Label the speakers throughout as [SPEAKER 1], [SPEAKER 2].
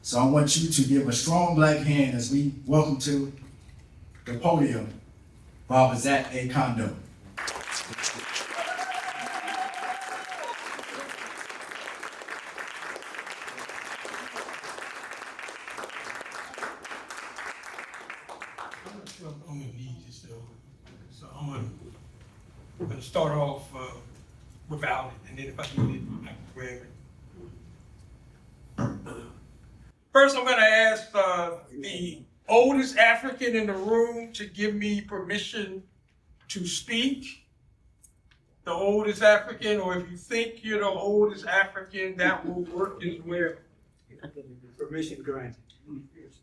[SPEAKER 1] So I want you to give a strong black hand as we welcome to the podium Baba Zak Kondo.
[SPEAKER 2] I'm not sure I'm gonna need this though, so I'm gonna start off without it, and then if I need it, I can grab it. First, I'm gonna ask the oldest African in the room to give me permission to speak. The oldest African, or if you think you're the oldest African, that will work as well.
[SPEAKER 3] Permission granted.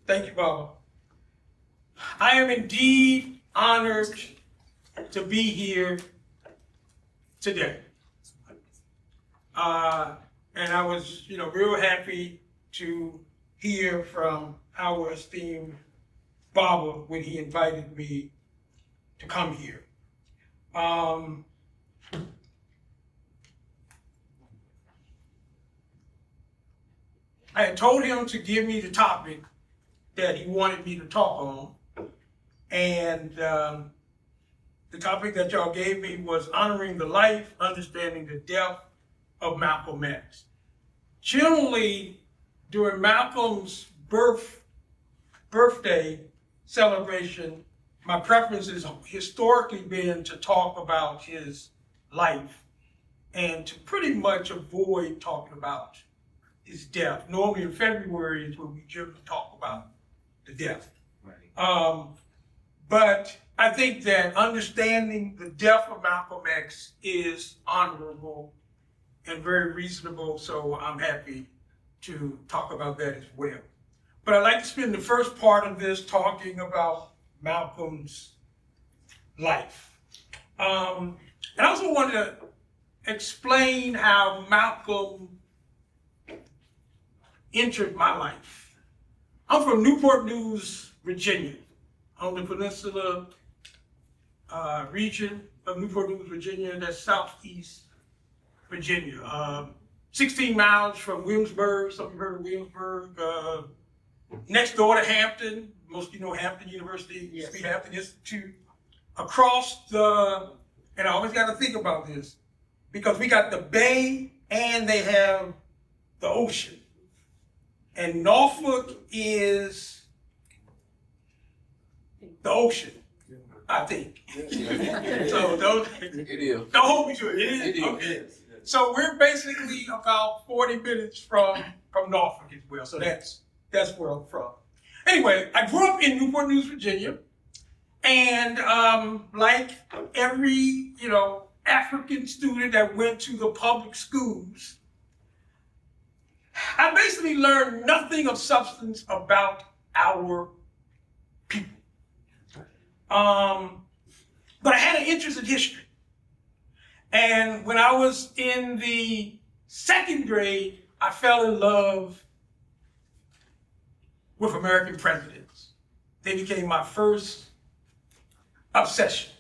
[SPEAKER 2] Thank you, Baba. I am indeed honored to be here today. And I was, real happy to hear from our esteemed Baba when he invited me to come here. I had told him to give me the topic that he wanted me to talk on. And the topic that y'all gave me was honoring the life, understanding the death of Malcolm X. Generally, during Malcolm's birthday celebration, my preference has historically been to talk about his life and to pretty much avoid talking about his death. Normally in February is when we generally talk about the death. Right. But I think that understanding the death of Malcolm X is honorable and very reasonable, so I'm happy to talk about that as well. But I'd like to spend the first part of this talking about Malcolm's life. And I also want to explain how Malcolm entered my life. I'm from Newport News, Virginia, on the peninsula region of Newport News, Virginia, that's southeast Virginia. 16 miles from Williamsburg, some of you heard of Williamsburg, next door to Hampton, most of you know Hampton University, yes. Hampton Institute. Across and I always got to think about this, because we got the bay and they have the ocean. And Norfolk is the ocean, I think. So don't hold me to it. It is. Okay. So we're basically about 40 minutes from Norfolk as well. So that's where I'm from. Anyway, I grew up in Newport News, Virginia, and like every African student that went to the public schools, I basically learned nothing of substance about our people. But I had an interest in history. And when I was in the second grade, I fell in love with American presidents. They became my first obsession.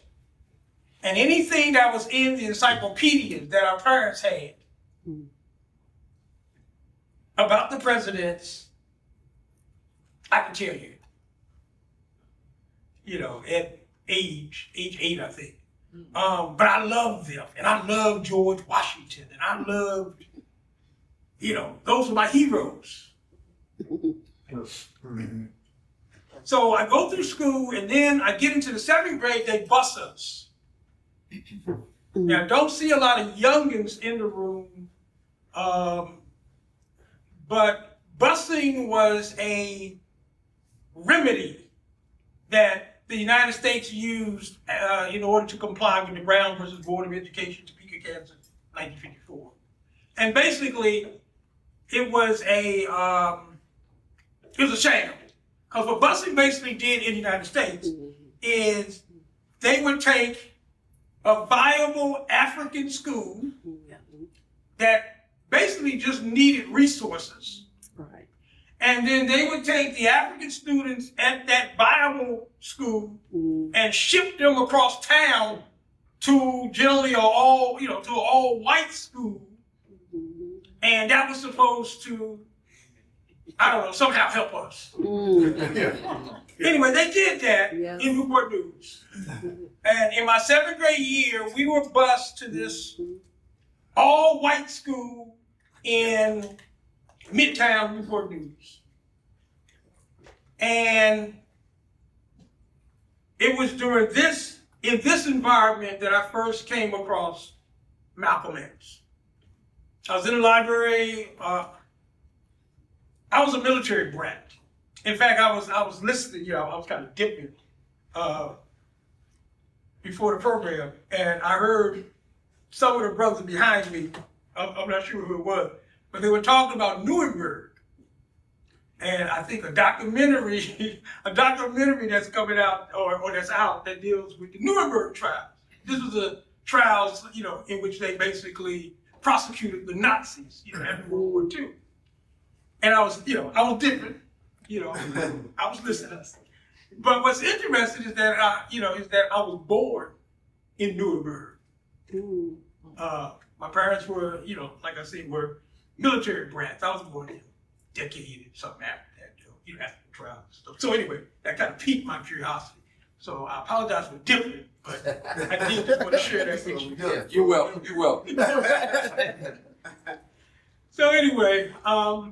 [SPEAKER 2] And anything that was in the encyclopedias that our parents had about the presidents, I can tell you. At age 8, I think. But I loved them, and I loved George Washington, and I loved, those were my heroes. So I go through school, and then I get into the 7th grade, they bus us. Now, I don't see a lot of youngins in the room, but busing was a remedy that the United States used in order to comply with the Brown versus Board of Education, Topeka, Kansas, 1954. And basically, it was a sham. Because what busing basically did in the United States is they would take a viable African school that basically just needed resources. Right. And then they would take the African students at that viable school and ship them across town to generally to an all white school. And that was supposed to I don't know, somehow help us. Anyway, they did that
[SPEAKER 4] Yes.
[SPEAKER 2] in Newport News. And in my 7th grade year, we were bused to this all-white school in Midtown Newport News. And it was in this environment that I first came across Malcolm X. I was in the library. I was a military brat. In fact, I was listening, I was kind of dipping before the program, and I heard some of the brothers behind me, I'm not sure who it was, but they were talking about Nuremberg. And I think a documentary that's coming out or that's out that deals with the Nuremberg trials. This was the trials, in which they basically prosecuted the Nazis, after World War II. And I was different, I was listening. But what's interesting is that I was born in Nuremberg. My parents were, like I said, were military brats. I was born in a decade or something after that, after the trial and stuff. So anyway, that kind of piqued my curiosity. So I apologize for different, but I did just want to share that with you.
[SPEAKER 5] Yeah, you're welcome. You're welcome.
[SPEAKER 2] So anyway, I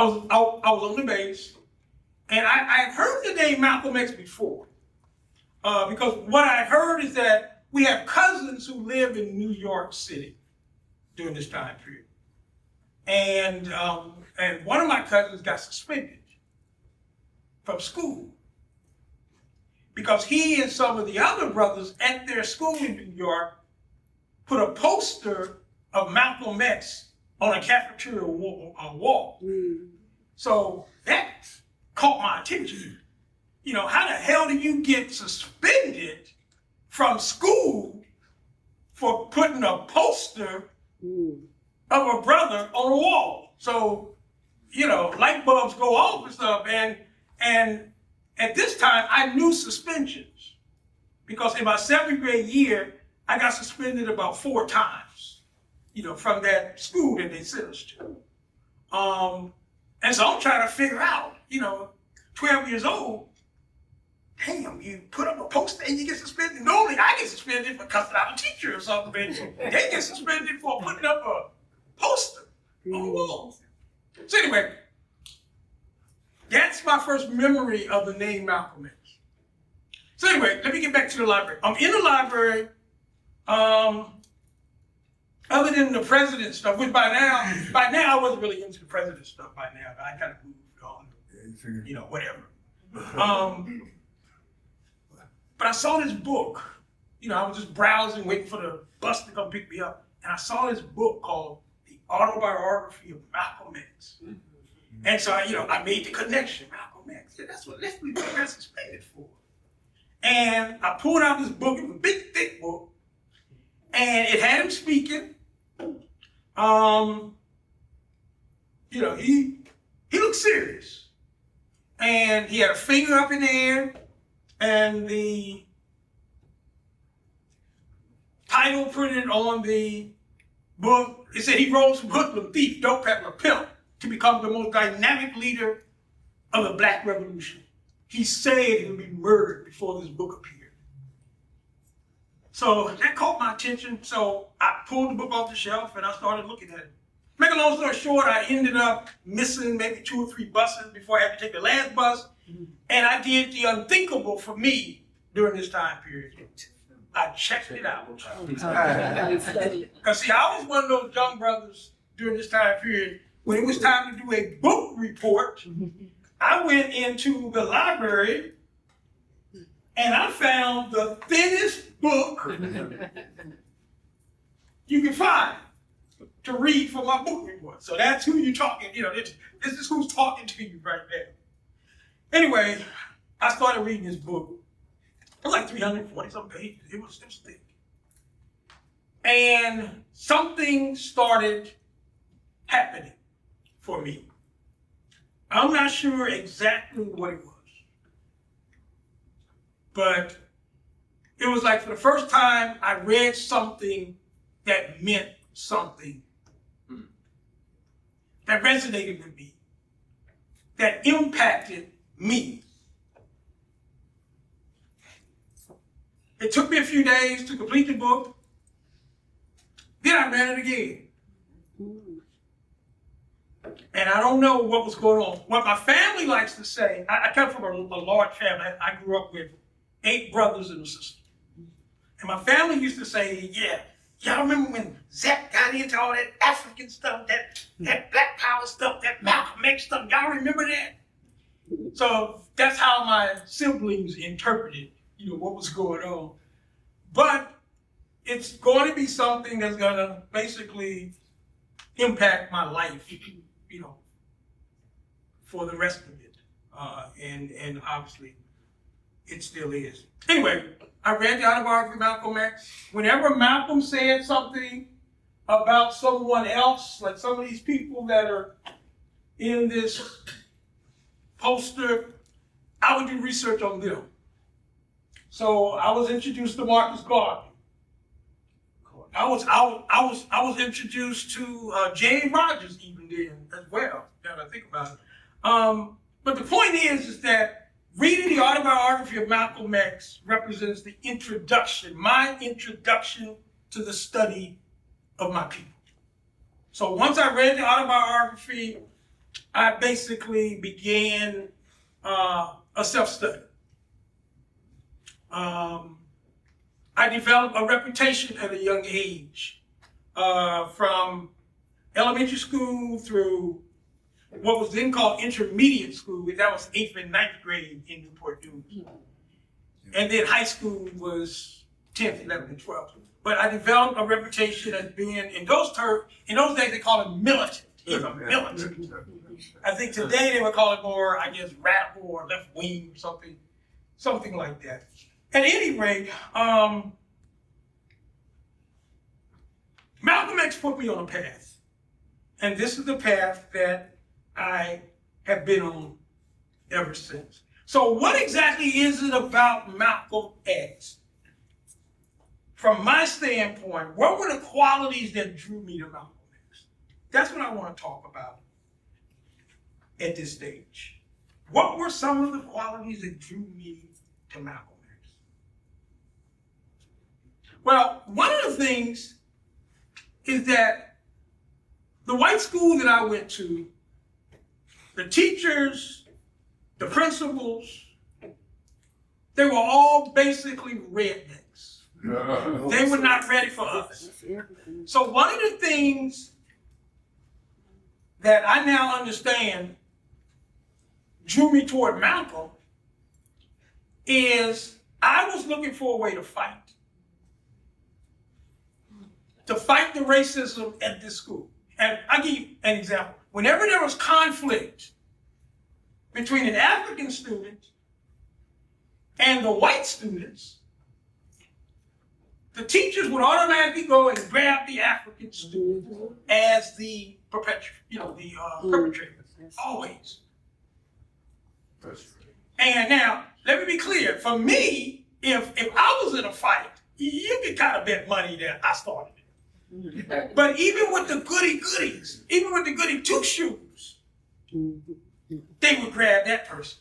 [SPEAKER 2] was on the base, and I had heard the name Malcolm X before, because what I heard is that we have cousins who live in New York City during this time period, and one of my cousins got suspended from school because he and some of the other brothers at their school in New York put a poster of Malcolm X on a cafeteria wall. So that caught my attention. How the hell do you get suspended from school for putting a poster of a brother on a wall? So, light bulbs go off and stuff. And at this time, I knew suspensions because in my 7th grade year, I got suspended about 4 times, from that school that they sent us to. And so I'm trying to figure out, 12 years old, damn, you put up a poster and you get suspended. Normally I get suspended for cussing out a teacher or something, but they get suspended for putting up a poster on the wall. So anyway, that's my first memory of the name Malcolm X. So anyway, let me get back to the library. I'm in the library, other than the president stuff, which by now I wasn't really into the president stuff by now. I kind of moved on, whatever. But I saw this book. I was just browsing, waiting for the bus to come pick me up. And I saw this book called The Autobiography of Malcolm X. And so, I made the connection. Malcolm X, that's what we got suspended for. And I pulled out this book. It was a big, thick book. And it had him speaking. He looked serious. And he had a finger up in the air. And the title printed on the book, it said he rose from hoodlum, thief, dope peddler, pimp to become the most dynamic leader of the Black Revolution. He said he would be murdered before this book appeared. So that caught my attention. So I pulled the book off the shelf and I started looking at it. Make a long story short, I ended up missing maybe 2 or 3 buses before I had to take the last bus. And I did the unthinkable for me during this time period. I checked it out. Because see, I was one of those young brothers during this time period. When it was time to do a book report, I went into the library and I found the thinnest book you can find to read for my book report. So that's who you're talking, this is who's talking to you right there. Anyway, I started reading this book. It was like 340 some pages. It was thick. And something started happening for me. I'm not sure exactly what it was. But it was like for the first time I read something that meant something. that resonated with me, that impacted me. It took me a few days to complete the book. Then I read it again. And I don't know what was going on. What my family likes to say, I come from a large family. I grew up with 8 brothers and a sister. And my family used to say, yeah, y'all remember when Zach got into all that African stuff, that Black Power stuff, that Malcolm X stuff? Y'all remember that? So that's how my siblings interpreted, what was going on. But it's going to be something that's going to basically impact my life, for the rest of it. And obviously, it still is. Anyway, I read the autobiography of Malcolm X. Whenever Malcolm said something about someone else, like some of these people that are in this poster, I would do research on them. So I was introduced to Marcus Garvey. I was introduced to James Rogers even then as well, now that I think about it. But the point is that reading the autobiography of Malcolm X represents the introduction, my introduction to the study of my people. So once I read the autobiography, I basically began a self-study. I developed a reputation at a young age, from elementary school through what was then called intermediate school. That was 8th and 9th grade in Newport News. And then high school was 10th, 11th, and 12th. But I developed a reputation as being, in those days they call it militant. He's a militant. I think today they would call it more, radical or left wing or something like that. At any rate, Malcolm X put me on a path. And this is the path that I have been on ever since. So what exactly is it about Malcolm X? From my standpoint, what were the qualities that drew me to Malcolm X? That's what I want to talk about at this stage. What were some of the qualities that drew me to Malcolm X? Well, one of the things is that the white school that I went to, the teachers, the principals, they were all basically rednecks. They were not ready for us. So one of the things that I now understand drew me toward Malcolm is I was looking for a way to fight the racism at this school. And I'll give you an example. Whenever there was conflict between an African student and the white students, the teachers would automatically go and grab the African student as the perpetrator, always. And now, let me be clear. For me, if I was in a fight, you could kind of bet money that I started it. But even with the goody-goodies, even with the goody two-shoes, they would grab that person.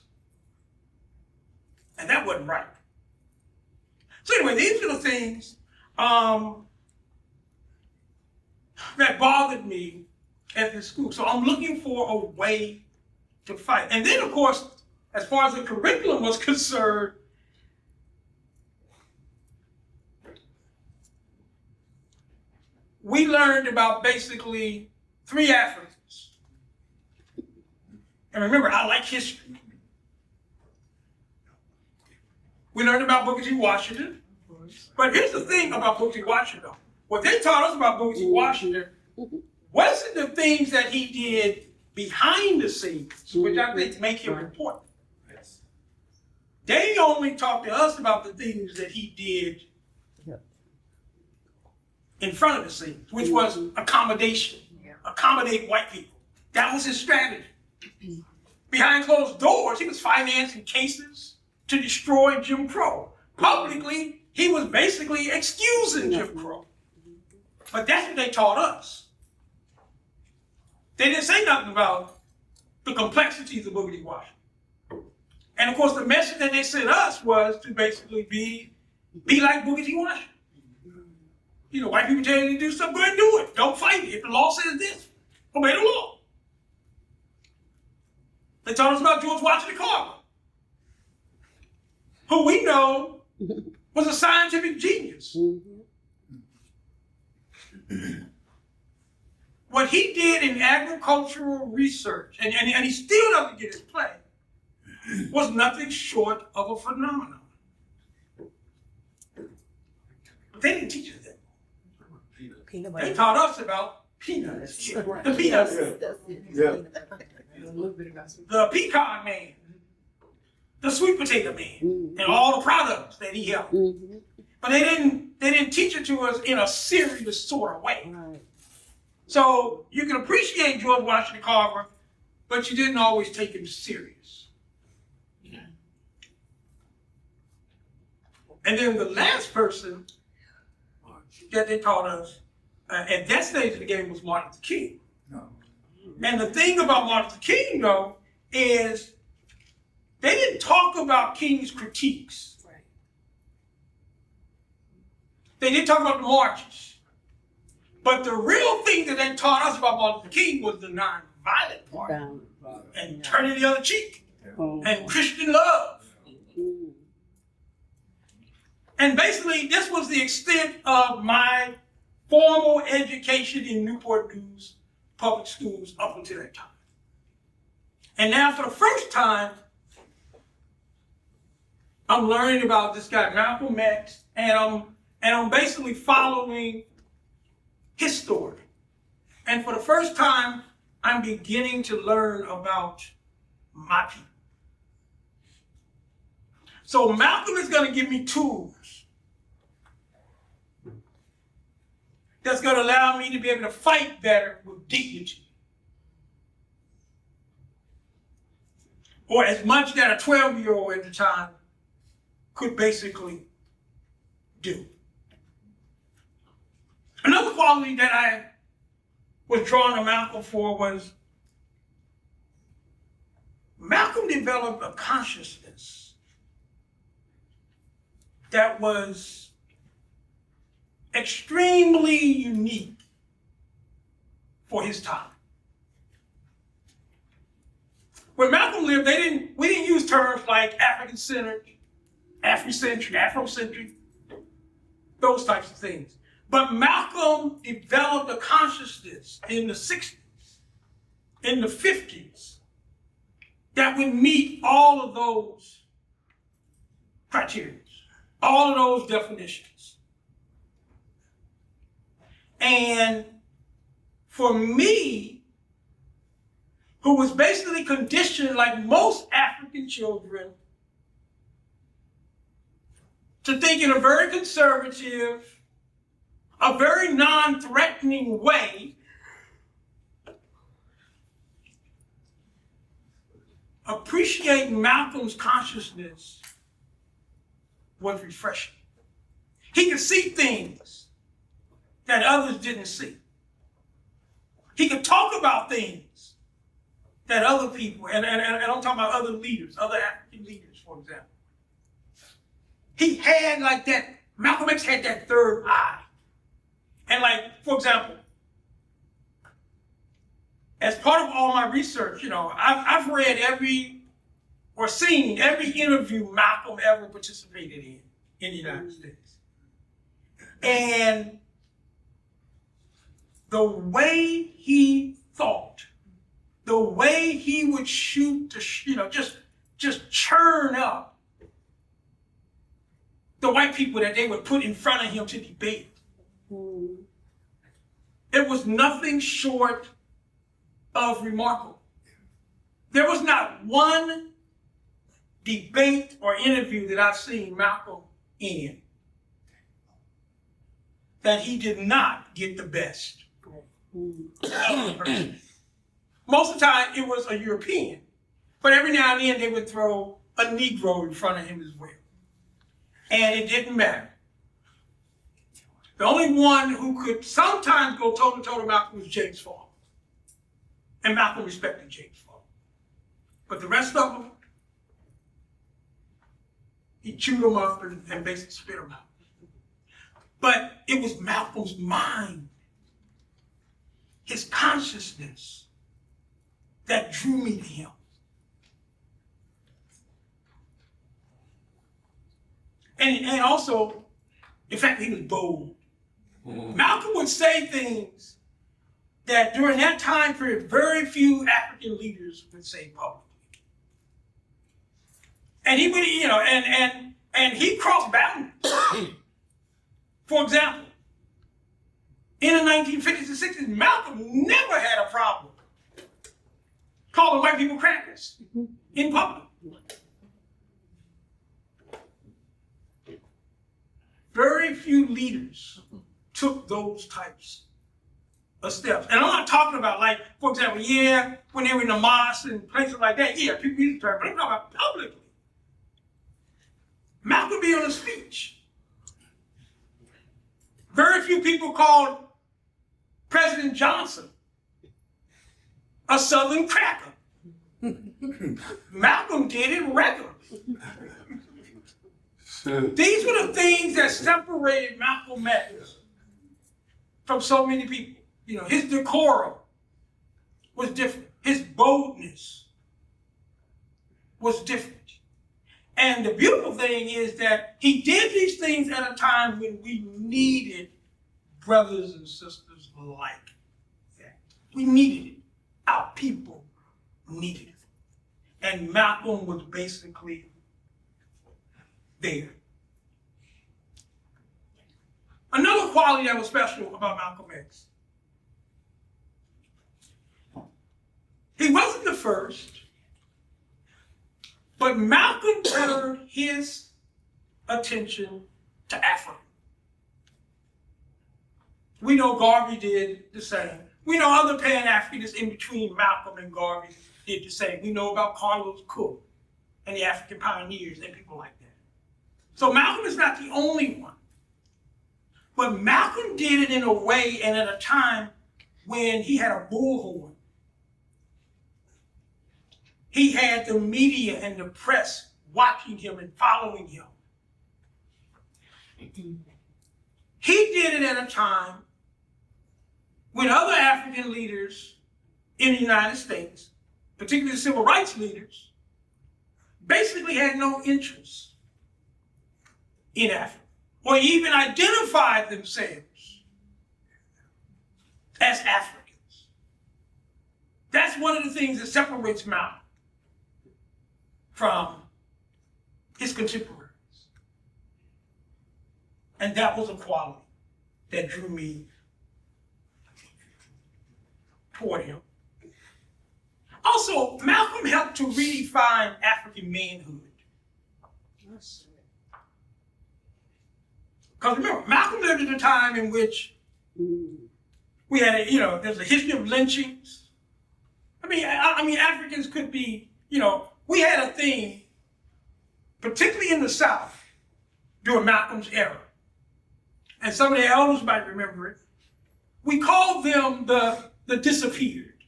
[SPEAKER 2] And that wasn't right. So anyway, these are the things that bothered me at this school. So I'm looking for a way to fight. And then, of course, as far as the curriculum was concerned, we learned about basically 3 Africans. And remember, I like history. We learned about Booker T. Washington. But here's the thing about Booker T. Washington. What they taught us about Booker T. Washington wasn't the things that he did behind the scenes, which I think make him important. They only talked to us about the things that he did in front of the scenes, which was accommodation, accommodate white people. That was his strategy. Behind closed doors, he was financing cases to destroy Jim Crow. Publicly, he was basically excusing Jim Crow. But that's what they taught us. They didn't say nothing about the complexities of Booker T. Washington. And of course, the message that they sent us was to basically be like Booker T. Washington. You know, white people tell you to do something, go ahead and do it. Don't fight it. If the law says this, obey the law. They taught us about George Washington Carver, who we know was a scientific genius. What he did in agricultural research, and he still doesn't get his play, was nothing short of a phenomenon. But they didn't teach us that. They taught us about peanuts. The peanuts. The pecan man. The sweet potato man. And all the products that he helped. But they didn't teach it to us in a serious sort of way. So you can appreciate George Washington Carver, but you didn't always take him serious. And then the last person that they taught us at that stage of the game was Martin Luther King. And the thing about Martin Luther King, though, is they didn't talk about King's critiques. They didn't talk about the marches. But the real thing that they taught us about Martin Luther King was the nonviolent part. And turning the other cheek. And Christian love. And basically, this was the extent of my formal education in Newport News public schools up until that time. And now for the first time, I'm learning about this guy, Malcolm X, and I'm basically following his story. And for the first time, I'm beginning to learn about my people. So Malcolm is going to give me tools that's going to allow me to be able to fight better with dignity. Or as much that a 12-year-old at the time could basically do. Another quality that I was drawn to Malcolm for was Malcolm developed a consciousness that was extremely unique for his time. When Malcolm lived, we didn't use terms like African-centered, Afrocentric, Afrocentric, those types of things. But Malcolm developed a consciousness in the 60s, in the 50s, that would meet all of those criteria, all of those definitions. And for me, who was basically conditioned like most African children to think in a very conservative, a very non-threatening way, appreciating Malcolm's consciousness was refreshing. He could see things that others didn't see. He could talk about things that other people, and I'm talking about other leaders, other African leaders, for example. He had like that, Malcolm X had that third eye. And like, for example, as part of all my research, I've read or seen every interview Malcolm ever participated in the United States. And the way he thought, the way he would shoot to, just churn up the white people that they would put in front of him to debate. It was nothing short of remarkable. There was not one debate or interview that I've seen Malcolm in that he did not get the best of the person. Most of the time it was a European, but every now and then they would throw a Negro in front of him as well. And it didn't matter. The only one who could sometimes go toe-to-toe to Malcolm was James Falk. And Malcolm respected James for it. But the rest of them, he chewed them up and basically spit them out. But it was Malcolm's mind, his consciousness, that drew me to him. And also, the fact that he was bold. Malcolm would say things that during that time period, very few African leaders would say publicly. And he would, and he crossed boundaries. For example, in the 1950s and 60s, Malcolm never had a problem calling white people crackers in public. Very few leaders took those types of steps. And I'm not talking about, like, for example, when they were in the mosque and places like that, people used to turn, but I'm talking about publicly. Malcolm be on a speech. Very few people called President Johnson a Southern cracker. Malcolm did it regularly. These were the things that separated Malcolm X from so many people. His decorum was different. His boldness was different. And the beautiful thing is that he did these things at a time when we needed brothers and sisters like that. We needed it. Our people needed it. And Malcolm was basically there. Another quality that was special about Malcolm X, he wasn't the first, but Malcolm turned his attention to Africa. We know Garvey did the same. We know other Pan-Africanists in between Malcolm and Garvey did the same. We know about Carlos Cook and the African pioneers and people like that. So Malcolm is not the only one. But Malcolm did it in a way and at a time when he had a bullhorn. He had the media and the press watching him and following him. He did it at a time when other African leaders in the United States, particularly the civil rights leaders, basically had no interest in Africa, or even identified themselves as Africans. That's one of the things that separates Malcolm from his contemporaries. And that was a quality that drew me toward him. Also, Malcolm helped to redefine African manhood. Because remember, Malcolm lived at a time in which we had there's a history of lynchings. I mean, Africans could be, we had a thing, particularly in the South, during Malcolm's era. And some of the elders might remember it. We called them the disappeared.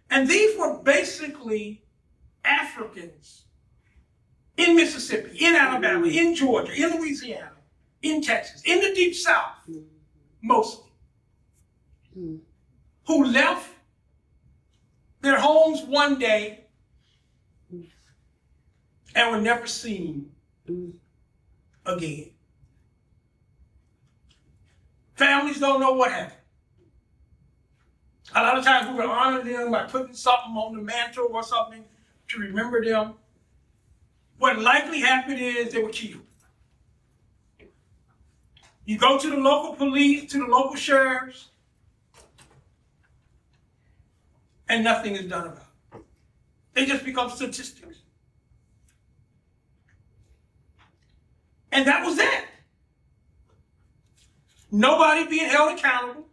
[SPEAKER 2] And these were basically Africans in Mississippi, in Alabama, in Georgia, in Louisiana, in Texas, in the Deep South, mostly, who left their homes one day and were never seen again. Families don't know what happened. A lot of times we would honor them by putting something on the mantle or something to remember them. What likely happened is they were killed. You go to the local police, to the local sheriffs, and nothing is done about it. They just become statistics. And that was that. Nobody being held accountable.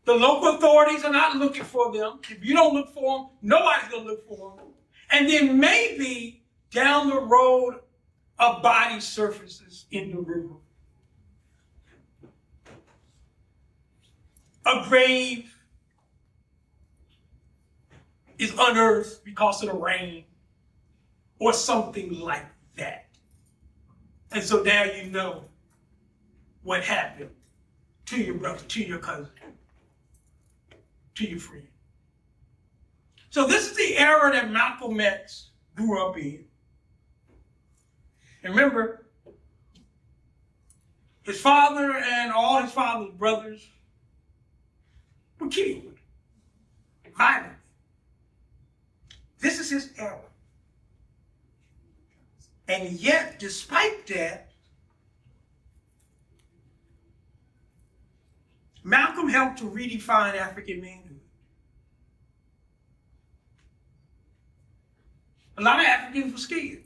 [SPEAKER 2] The local authorities are not looking for them. If you don't look for them, nobody's going to look for them. And then maybe down the road, a body surfaces in the river. a grave is unearthed because of the rain or something like that. And so now you know what happened to your brother, to your cousin, to your friend. So this is the era that Malcolm X grew up in. And remember, his father and all his father's brothers were killed violently. This is his era. And yet, despite that, Malcolm helped to redefine African manhood. A lot of Africans were scared.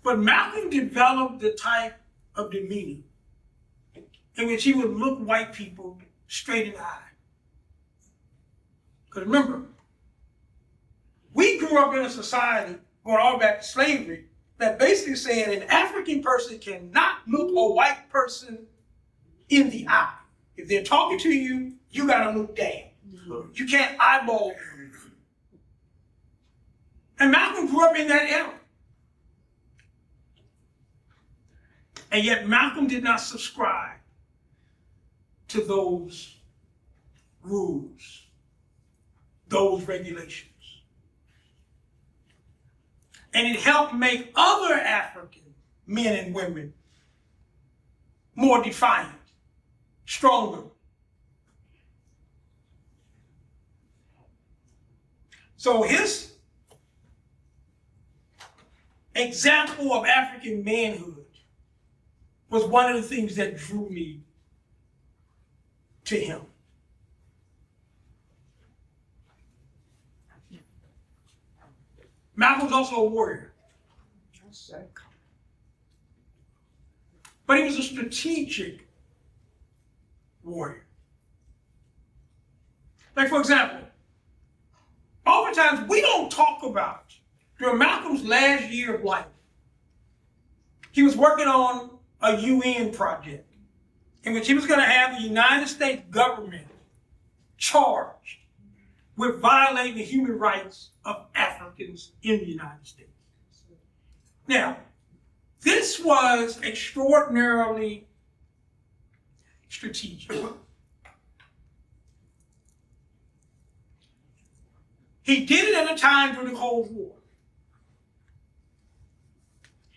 [SPEAKER 2] But Malcolm developed the type of demeanor in which he would look white people straight in the eye. Because remember, we grew up in a society, going all back to slavery, that basically said an African person cannot look a white person in the eye. If they're talking to you, you gotta look down. You can't eyeball them. And Malcolm grew up in that era. And yet Malcolm did not subscribe to those rules, those regulations. And it helped make other African men and women more defiant, stronger. So his example of African manhood was one of the things that drew me to him. Malcolm was also a warrior. But he was a strategic warrior. Like, for example, oftentimes we don't talk about, during Malcolm's last year of life, he was working on a UN project in which he was going to have the United States government charged with violating the human rights of Africans in the United States. Now, this was extraordinarily strategic. He did it at a time during the Cold War.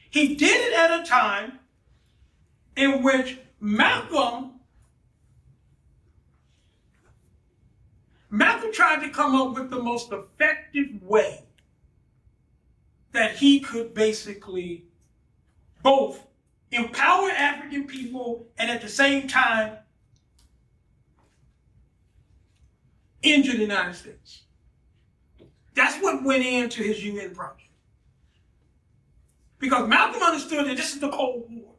[SPEAKER 2] He did it at a time in which Malcolm tried to come up with the most effective way that he could basically both empower African people and at the same time injure the United States. That's what went into his UN project. Because Malcolm understood that this is the Cold War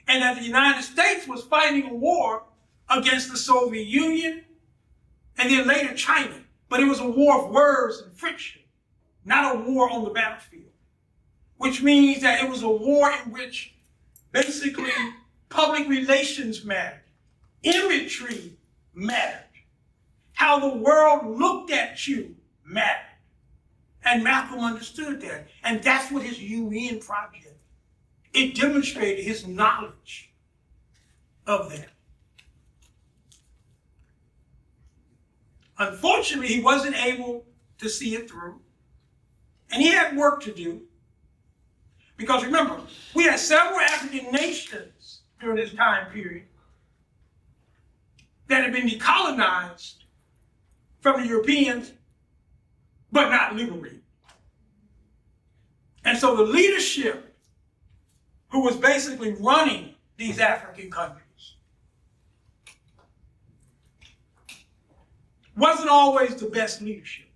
[SPEAKER 2] and that the United States was fighting a war against the Soviet Union and then later China. But it was a war of words and friction, not a war on the battlefield. Which means that it was a war in which basically public relations mattered, imagery mattered, how the world looked at you mattered. And Malcolm understood that. And that's what his UN project, it demonstrated his knowledge of that. Unfortunately, he wasn't able to see it through. And he had work to do. Because remember, we had several African nations during this time period that had been decolonized from the Europeans, but not liberated. And so the leadership who was basically running these African countries wasn't always the best leadership.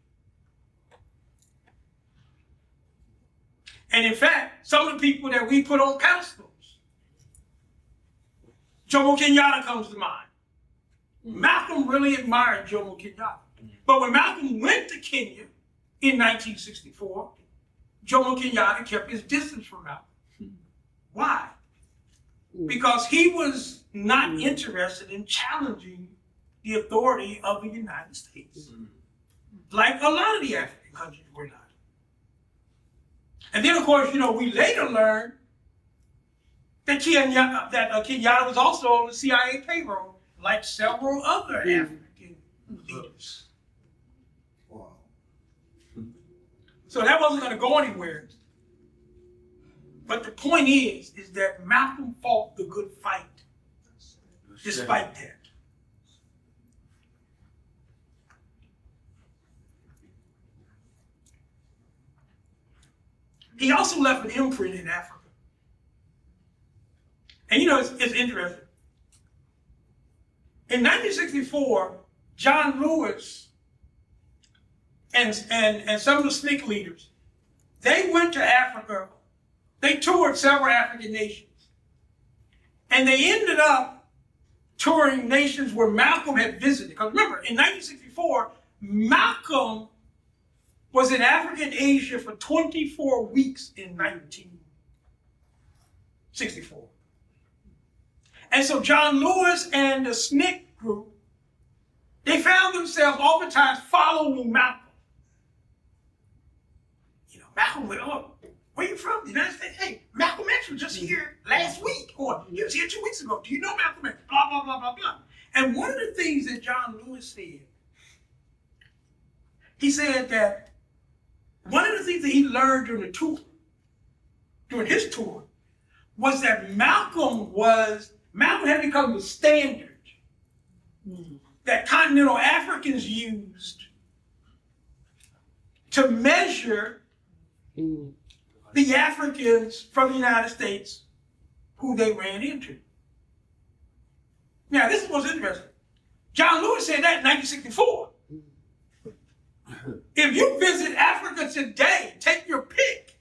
[SPEAKER 2] And in fact, some of the people that we put on pedestals, Jomo Kenyatta comes to mind. Malcolm really admired Jomo Kenyatta. But when Malcolm went to Kenya in 1964, Jomo Kenyatta kept his distance from Malcolm. Why? Because he was not interested in challenging the authority of the United States, like a lot of the African countries were not. And then, of course, we later learned that Kenyatta was also on the CIA payroll, like several other African leaders.
[SPEAKER 1] Wow.
[SPEAKER 2] So that wasn't going to go anywhere. But the point is that Malcolm fought the good fight, despite that. He also left an imprint in Africa. And it's interesting. In 1964, John Lewis and some of the SNCC leaders, they went to Africa. They toured several African nations. And they ended up touring nations where Malcolm had visited. Because remember, in 1964, Malcolm was in Africa and Asia for 24 weeks in 1964. And so John Lewis and the SNCC group, they found themselves oftentimes following Malcolm. Malcolm went, oh, where you from? The United States? Hey, Malcolm X was just here last week, or he was here 2 weeks ago. Do you know Malcolm X? Blah, blah, blah, blah, blah. And one of the things that John Lewis said, he said that one of the things that he learned during his tour, was that Malcolm had become the standard that continental Africans used to measure the Africans from the United States who they ran into. Now, this is what's interesting. John Lewis said that in 1964. If you visit Africa today, take your pick,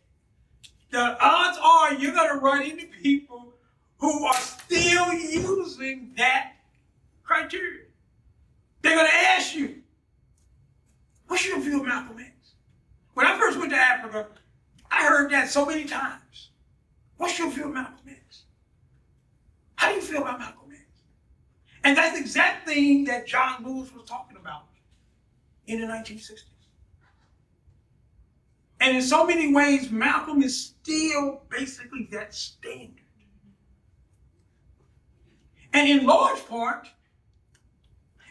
[SPEAKER 2] the odds are you're going to run into people who are still using that criteria. They're going to ask you, what's your view of Malcolm X? When I first went to Africa, I heard that so many times. What's your view of Malcolm X? How do you feel about Malcolm X? And that's the exact thing that John Lewis was talking about in the 1960s. And in so many ways, Malcolm is still basically that standard. And in large part,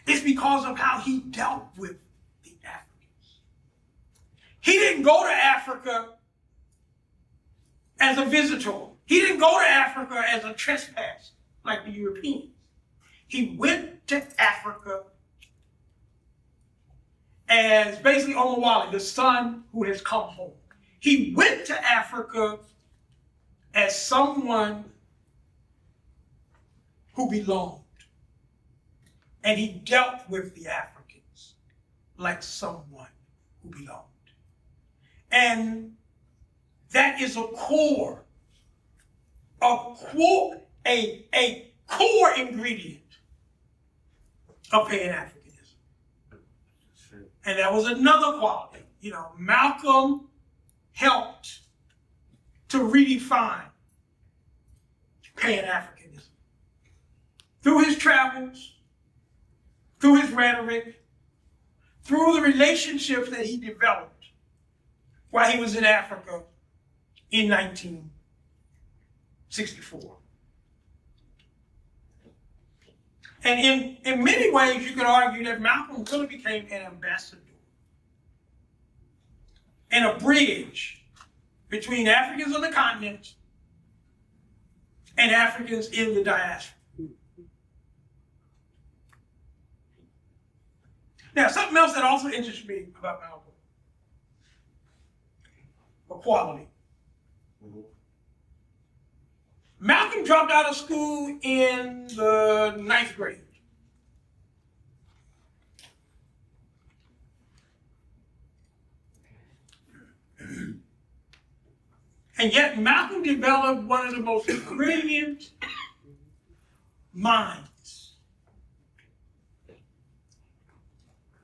[SPEAKER 2] it's because of how he dealt with the Africans. He didn't go to Africa as a visitor. He didn't go to Africa as a trespasser like the Europeans. He went to Africa as basically Omawale, the son who has come home. He went to Africa as someone who belonged. And he dealt with the Africans like someone who belonged. And that is a core ingredient of Pan-Africanism. And that was another quality. Malcolm helped to redefine Pan-Africanism. Through his travels, through his rhetoric, through the relationships that he developed while he was in Africa in 1964. And in many ways, you could argue that Malcolm really became an ambassador and a bridge between Africans on the continent and Africans in the diaspora. Now, something else that also interests me about Malcolm, equality. Malcolm dropped out of school in the 9th grade. And yet Malcolm developed one of the most brilliant minds.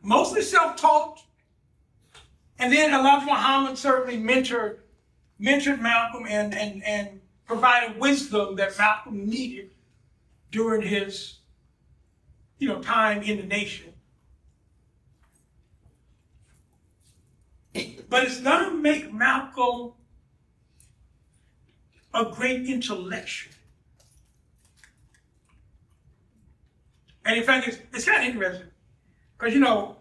[SPEAKER 2] Mostly self-taught. And then Elijah Muhammad certainly mentored Malcolm and provided wisdom that Malcolm needed during his, time in the nation. But it's gonna make Malcolm a great intellectual. And in fact, it's kind of interesting, because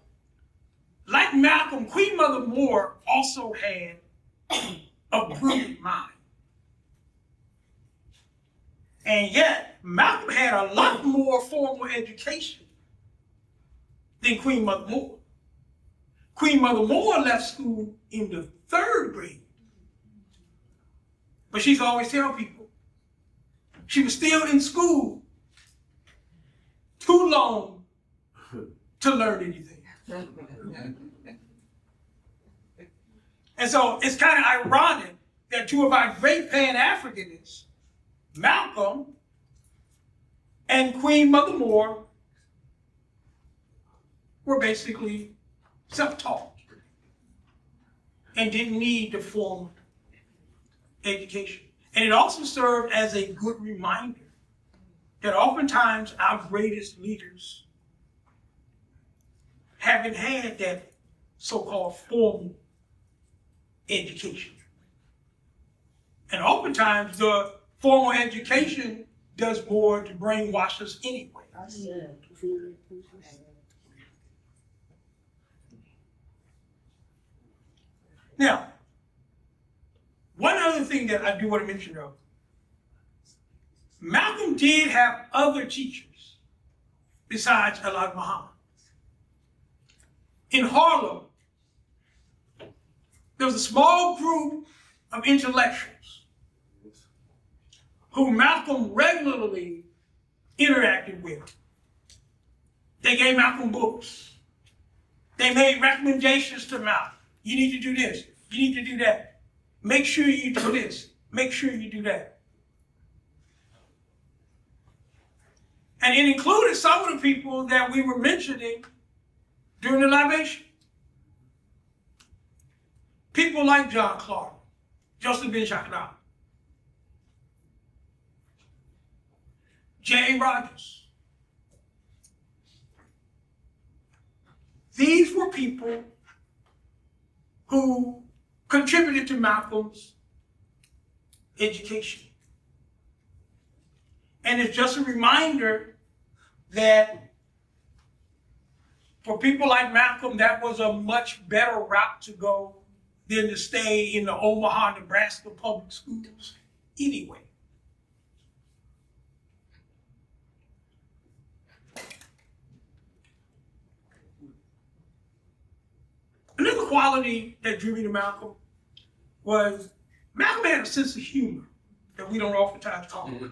[SPEAKER 2] like Malcolm, Queen Mother Moore also had a brilliant mind. And yet, Malcolm had a lot more formal education than Queen Mother Moore. Queen Mother Moore left school in the 3rd grade. But she's always telling people she was still in school too long to learn anything. And so it's kind of ironic that two of our great Pan-Africanists, Malcolm and Queen Mother Moore, were basically self-taught and didn't need the formal education. And it also served as a good reminder that oftentimes our greatest leaders haven't had that so-called formal education. And oftentimes the formal education does more to brainwash us anyway. Now, one other thing that I do want to mention though, Malcolm did have other teachers besides Elijah Muhammad. In Harlem, there was a small group of intellectuals who Malcolm regularly interacted with. They gave Malcolm books. They made recommendations to Malcolm. You need to do this. You need to do that. Make sure you do this. Make sure you do that. And it included some of the people that we were mentioning during the libation. People like John Clark, Joseph Ben Shakra, J. Rogers. These were people who contributed to Malcolm's education. And it's just a reminder that for people like Malcolm, that was a much better route to go than to stay in the Omaha, Nebraska public schools anyway. Another quality that drew me to Malcolm was Malcolm had a sense of humor that we don't oftentimes talk about.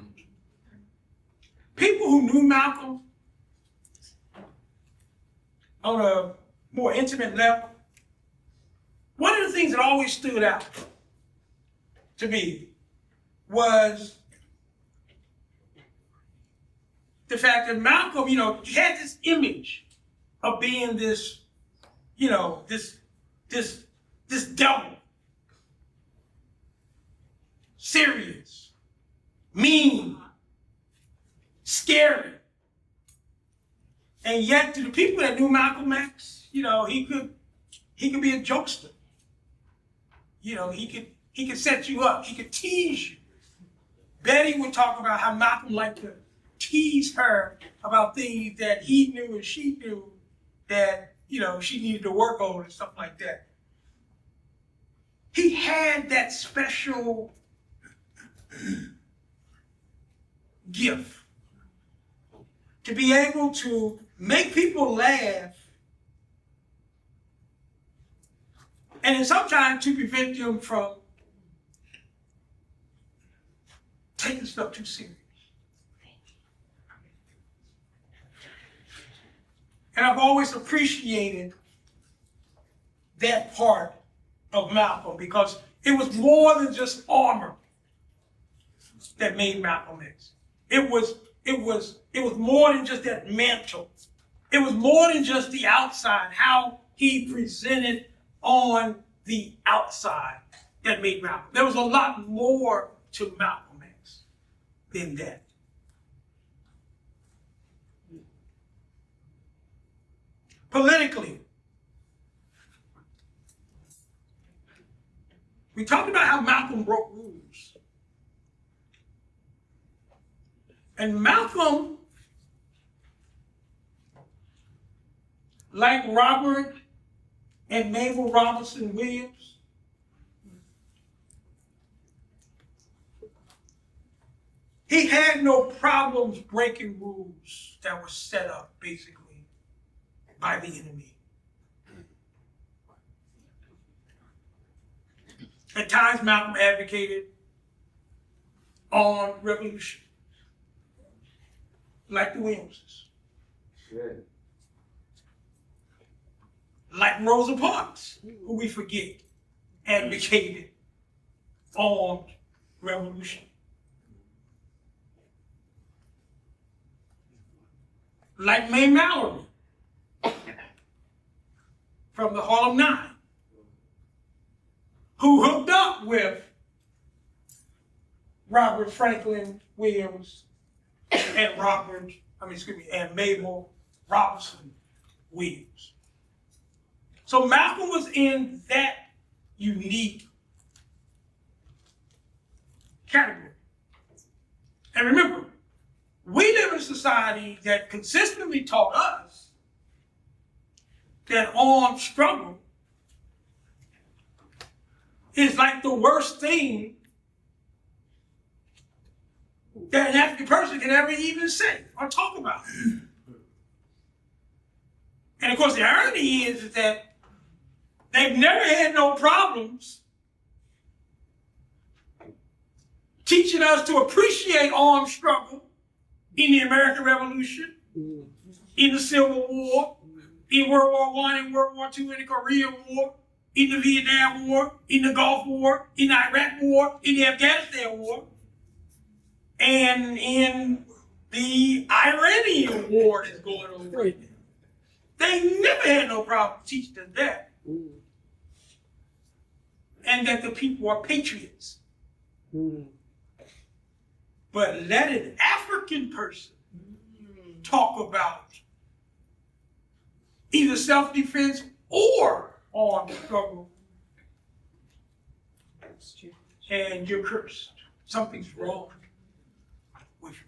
[SPEAKER 2] People who knew Malcolm on a more intimate level, one of the things that always stood out to me was the fact that Malcolm, he had this image of being this, this devil, serious, mean, scary. And yet, to the people that knew Malcolm X, he could be a jokester. He could set you up. He could tease you. Betty would talk about how Malcolm liked to tease her about things that he knew and she knew that, she needed to work on and stuff like that. He had that special gift to be able to make people laugh and then sometimes to prevent them from taking stuff too serious. And I've always appreciated that part of Malcolm because it was more than just armor that made Malcolm X. It was more than just that mantle. It was more than just the outside, how he presented on the outside that made Malcolm. There was a lot more to Malcolm X. than that. Politically, we talked about how Malcolm broke rules. And Malcolm, like Robert and Mabel Robinson Williams, he had no problems breaking rules that were set up basically by the enemy. At times, Malcolm advocated armed revolution, like the Williamses.
[SPEAKER 4] Good.
[SPEAKER 2] Like Rosa Parks, who we forget, advocated armed revolution. Like May Mallory from the Harlem Nine, who hooked up with Robert Franklin Williams and and Mabel Robinson Williams. So Malcolm was in that unique category. And remember, we live in a society that consistently taught us that armed struggle is like the worst thing that an African person can ever even say or talk about. And of course, the irony is that they've never had no problems teaching us to appreciate armed struggle in the American Revolution, in the Civil War, in World War I, in World War II, in the Korean War, in the Vietnam War, in the Gulf War, in the Iraq War, in the Afghanistan War, and in the Iranian war that's going on right now. They never had no problem teaching us that. And that the people are patriots. But let an African person talk about either self-defense or armed struggle, and you're cursed. Something's wrong with you.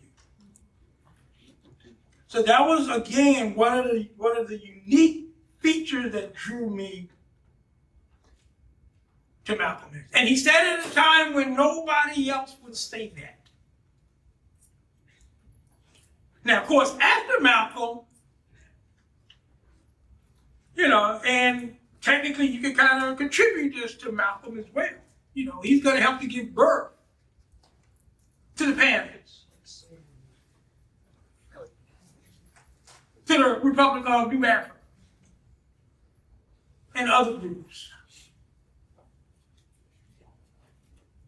[SPEAKER 2] So that was, again, one of the unique features that drew me to Malcolm X. And he said it at a time when nobody else would say that. Now, of course, after Malcolm, and technically you can kind of contribute this to Malcolm as well. He's going to help to give birth to the Panthers, to the Republic of New Africa, and other groups,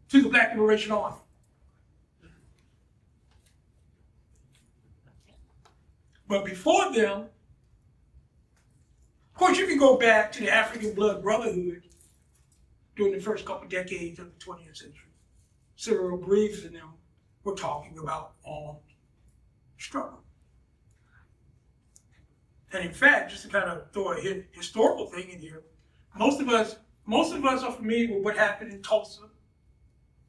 [SPEAKER 2] to the Black Liberation Army. But before them, of course, you can go back to the African Blood Brotherhood during the first couple decades of the 20th century. Cyril Briggs and them were talking about armed struggle. And in fact, just to kind of throw a historical thing in here, most of us are familiar with what happened in Tulsa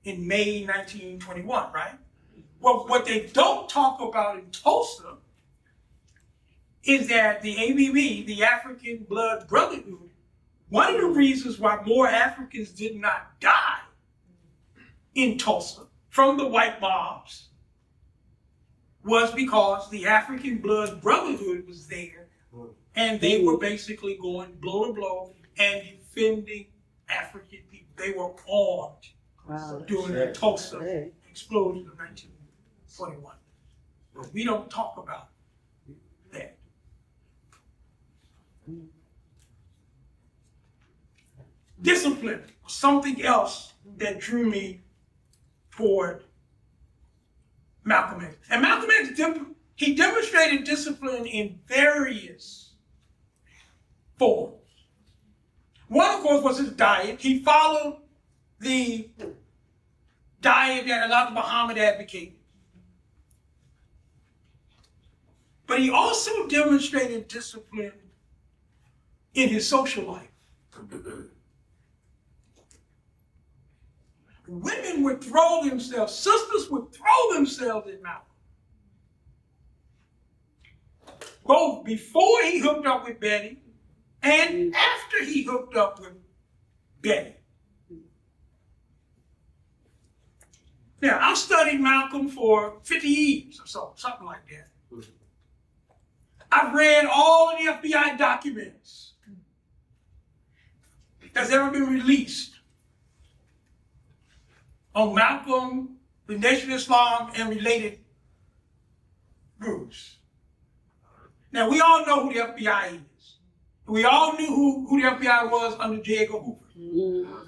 [SPEAKER 2] in May 1921, right? Well, what they don't talk about in Tulsa is that the ABB, the African Blood Brotherhood, one of the reasons why more Africans did not die in Tulsa from the white mobs was because the African Blood Brotherhood was there, and they were basically going blow to blow and defending African people. They were armed during the Tulsa explosion of 1921. But we don't talk about that. Discipline was something else that drew me toward Malcolm X. And Malcolm X, he demonstrated discipline in various forms. One, of course, was his diet. He followed the diet that Elijah Muhammad advocated. but he also demonstrated discipline in his social life. Women would throw themselves, sisters would throw themselves in Malcolm. Both before he hooked up with Betty and after he hooked up with Betty. Now, I've studied Malcolm for 50 years or so, something like that. I've read all of the FBI documents that's ever been released on Malcolm, the Nation of Islam, and related groups. Now, we all know who the FBI is. We all knew who the FBI was under J. Edgar Hoover.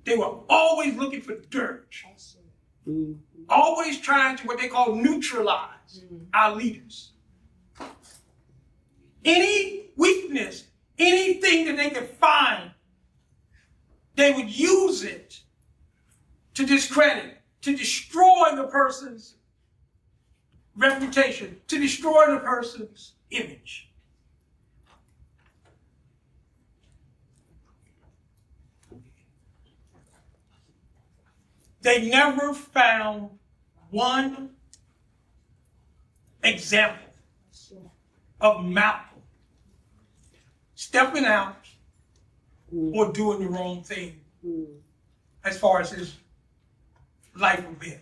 [SPEAKER 2] They were always looking for dirt. Always trying to, what they call, neutralize our leaders. Any weakness, anything that they could find, they would use it to discredit, to destroy the person's reputation, to destroy the person's image. They never found one example of Malcolm stepping out or doing the wrong thing as far as his life was been.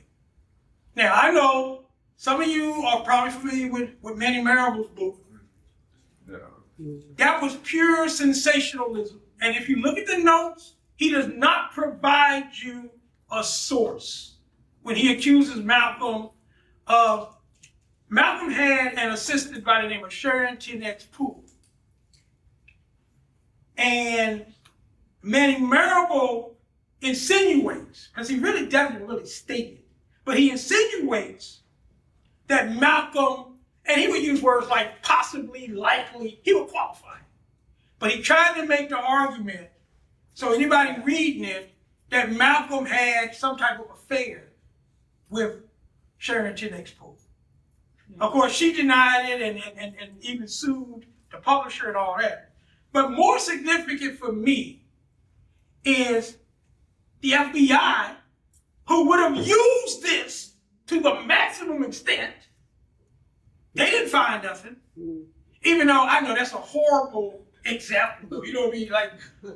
[SPEAKER 2] Now, I know some of you are probably familiar with Manny Marable's book. That was pure sensationalism. And if you look at the notes, he does not provide you a source when he accuses Malcolm of. Malcolm had an assistant by the name of Sharon T.X. Poole. And Manny Marable insinuates, because he really doesn't really state it, but he insinuates that Malcolm, and he would use words like possibly, likely, he would qualify it. But he tried to make the argument, so anybody reading it, that Malcolm had some type of affair with Sharon T.X. Poole. Of course, she denied it and even sued the publisher and all that. But more significant for me is the FBI, who would have used this to the maximum extent. They didn't find nothing. Even though I know that's a horrible example, you know what I mean? Like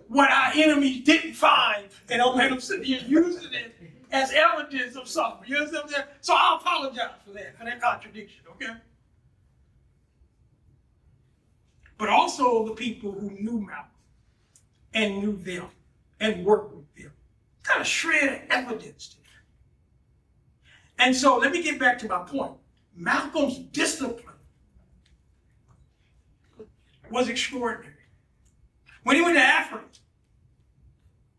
[SPEAKER 2] what our enemies didn't find, and don't make them sit here using it as evidence of something. You understand what I'm saying? So I apologize for that contradiction, okay? But also the people who knew Malcolm and knew them and worked with them. Kind of shred evidence to them. And so let me get back to my point. Malcolm's discipline was extraordinary. When he went to Africa,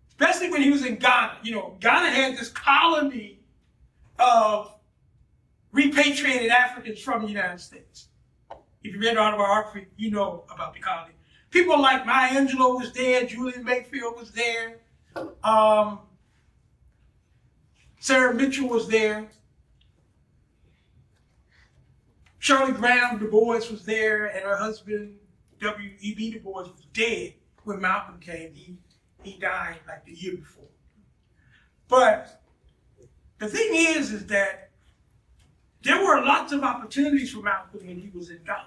[SPEAKER 2] especially when he was in Ghana, Ghana had this colony of repatriated Africans from the United States. If you read the autobiography, you know about the colony. People like Maya Angelou was there, Julian Mayfield was there, Sarah Mitchell was there, Shirley Graham Du Bois was there, and her husband, W.E.B. Du Bois, was dead when Malcolm came. He died like the year before. But the thing is that there were lots of opportunities for Malcolm when he was in Ghana.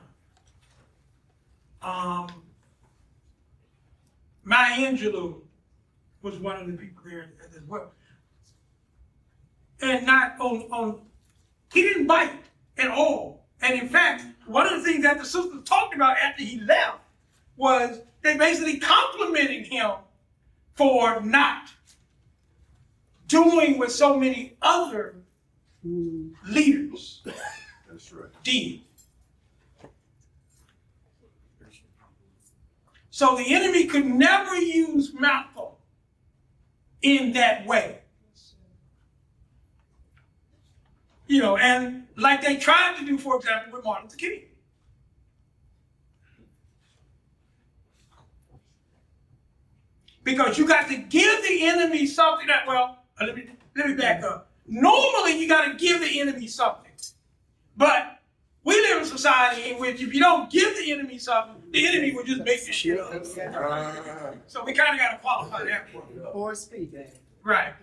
[SPEAKER 2] Maya Angelou was one of the people there as well. And not on he didn't bite at all. And in fact, one of the things that the sisters talked about after he left was they basically complimented him for not doing what so many other leaders did. So the enemy could never use Malcolm in that way. And like they tried to do, for example, with Martin Luther King. Because you got to give the enemy something that, let me back up. Normally, you got to give the enemy something. But we live in a society in which if you don't give the enemy something, the enemy will just make the shit up. So we kind of got to qualify that one.
[SPEAKER 4] Or speak.
[SPEAKER 2] Right.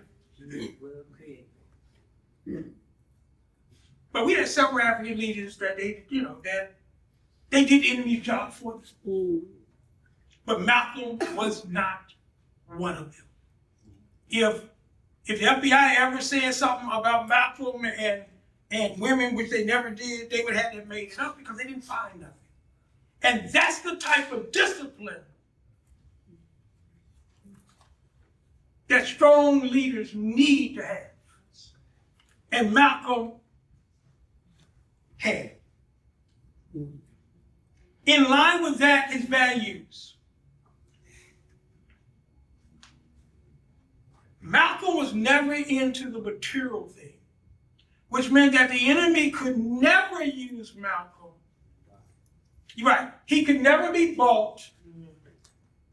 [SPEAKER 2] But we had several African leaders that they did the enemy's job for us. But Malcolm was not one of them. If the FBI ever said something about Malcolm and women, which they never did, they would have to make it up because they didn't find nothing. And that's the type of discipline that strong leaders need to have. And Malcolm had. In line with that, his values. Malcolm was never into the material thing, which meant that the enemy could never use Malcolm. You're right. He could never be bought.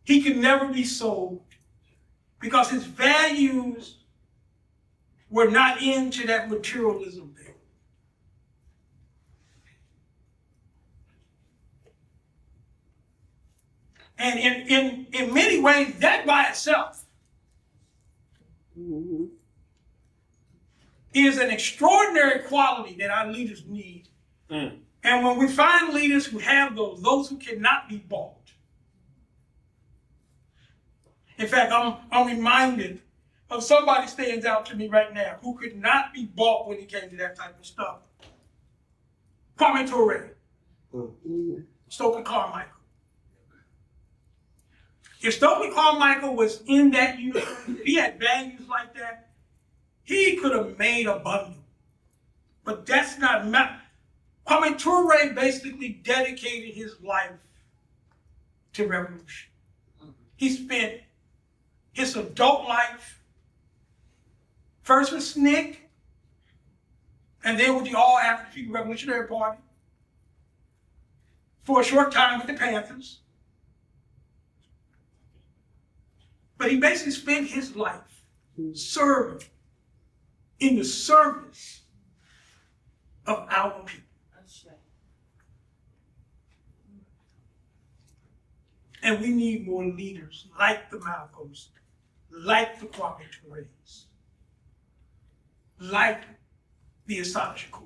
[SPEAKER 2] He could never be sold because his values were not into that materialism thing. And in many ways, that by itself is an extraordinary quality that our leaders need. And when we find leaders who have those who cannot be bought. In fact, I'm reminded of somebody stands out to me right now who could not be bought when it came to that type of stuff. Kwame Ture, Stokely Carmichael. If Stokely Carmichael was in that universe, if he had values like that, he could have made a bundle. But that's not Kwame Ture basically dedicated his life to revolution. He spent his adult life first with SNCC, and then with the All-African Revolutionary Party, for a short time with the Panthers. But he basically spent his life serving in the service of our people. And we need more leaders like the Malcolms, like the Kwame Tures, like the Assata Shakurs.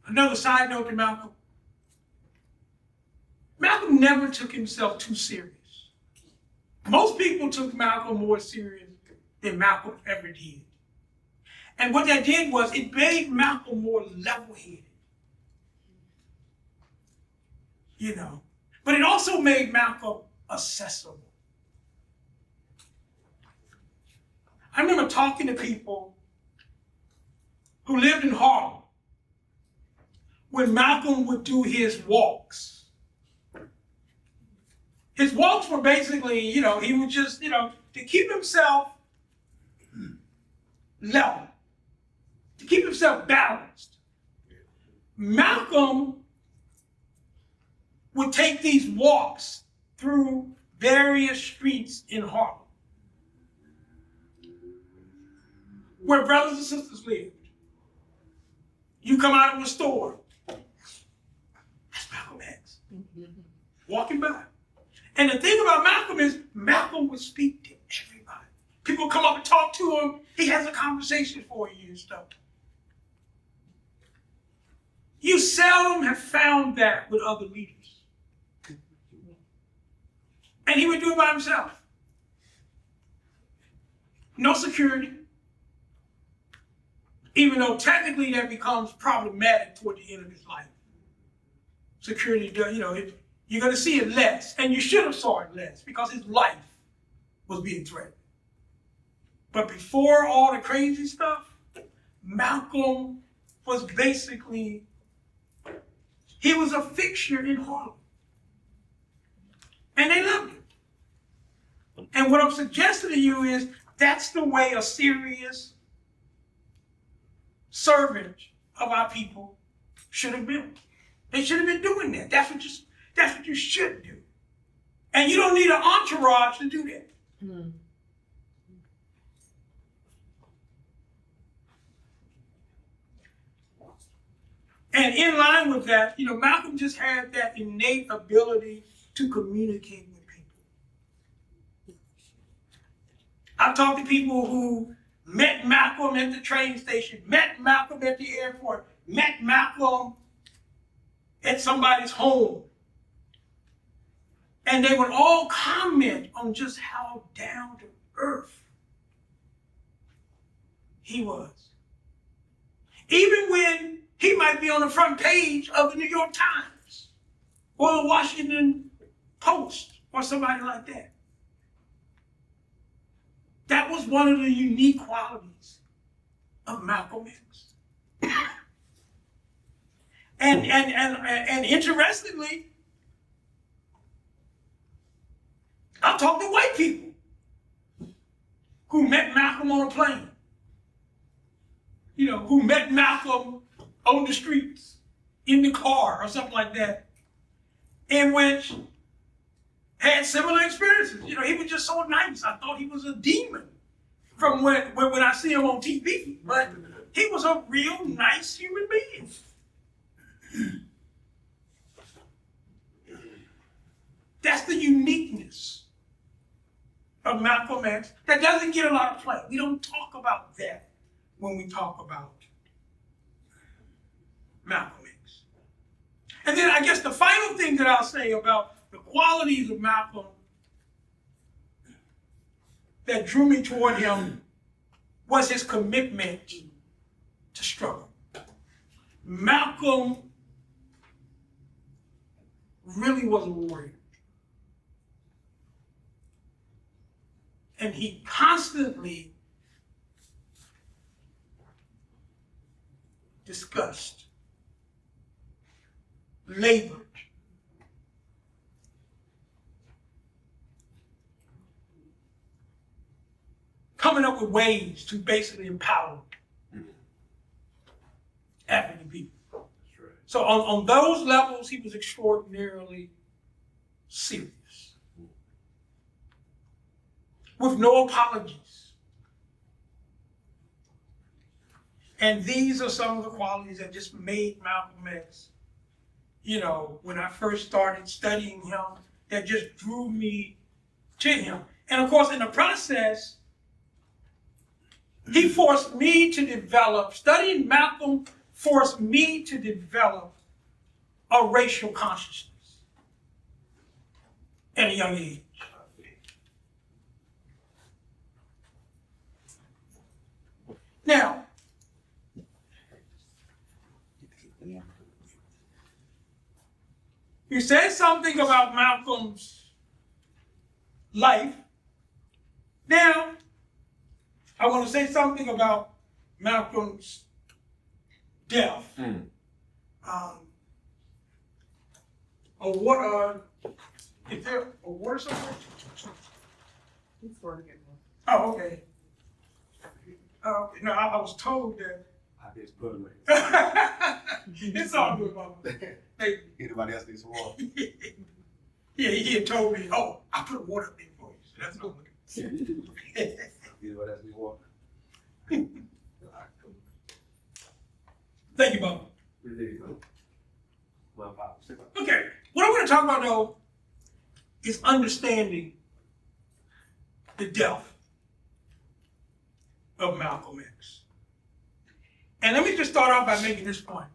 [SPEAKER 2] Another side note to Malcolm. Malcolm never took himself too serious. Most people took Malcolm more serious than Malcolm ever did. And what that did was it made Malcolm more level-headed. But it also made Malcolm accessible. I remember talking to people who lived in Harlem when Malcolm would do his walks. His walks were basically, he would just, to keep himself level, to keep himself balanced. Malcolm would take these walks through various streets in Harlem where brothers and sisters lived. You come out of a store, that's Malcolm X, walking by. And the thing about Malcolm is Malcolm would speak to everybody. People come up and talk to him. He has a conversation for you and stuff. You seldom have found that with other leaders. And he would do it by himself. No security. Even though technically that becomes problematic toward the end of his life. Security, you're going to see it less, and you should have saw it less because his life was being threatened. But before all the crazy stuff, Malcolm was basically, he was a fixture in Harlem. And they loved him. And what I'm suggesting to you is that's the way a serious, servant of our people should have been. They should have been doing that. That's what you should do. And you don't need an entourage to do that. And in line with that, Malcolm just had that innate ability to communicate with people. I've talked to people who met Malcolm at the train station, met Malcolm at the airport, met Malcolm at somebody's home. And they would all comment on just how down to earth he was. Even when he might be on the front page of the New York Times or the Washington Post or somebody like that. That was one of the unique qualities of Malcolm X. And interestingly, I've talked to white people who met Malcolm on a plane, who met Malcolm on the streets, in the car, or something like that, in which had similar experiences. He was just so nice. I thought he was a demon from when I see him on TV, but he was a real nice human being. That's the uniqueness of Malcolm X that doesn't get a lot of play. We don't talk about that when we talk about Malcolm X. And then I guess the final thing that I'll say about the qualities of Malcolm that drew me toward him was his commitment to struggle. Malcolm really was a warrior. And he constantly discussed, labored, coming up with ways to basically empower African people. Right. So on those levels, he was extraordinarily serious, with no apologies. And these are some of the qualities that just made Malcolm X, when I first started studying him, that just drew me to him. And of course, in the process, he forced me to develop, studying Malcolm forced me to develop a racial consciousness at a young age. Now, you said something about Malcolm's life. Now, I want to say something about Malcolm's death. Is there a water somewhere? Oh, okay. No, I was told that.
[SPEAKER 4] I just put away.
[SPEAKER 2] It's all good, Mama. Hey.
[SPEAKER 4] Anybody else need some water?
[SPEAKER 2] Yeah, he had told me, I put water up there for you. So that's what I'm looking at.
[SPEAKER 4] Anybody else need water?
[SPEAKER 2] Thank you, Mama.
[SPEAKER 4] There you go. Well,
[SPEAKER 2] okay, what I'm going to talk about, though, is understanding the death of Malcolm X. And let me just start off by making this point.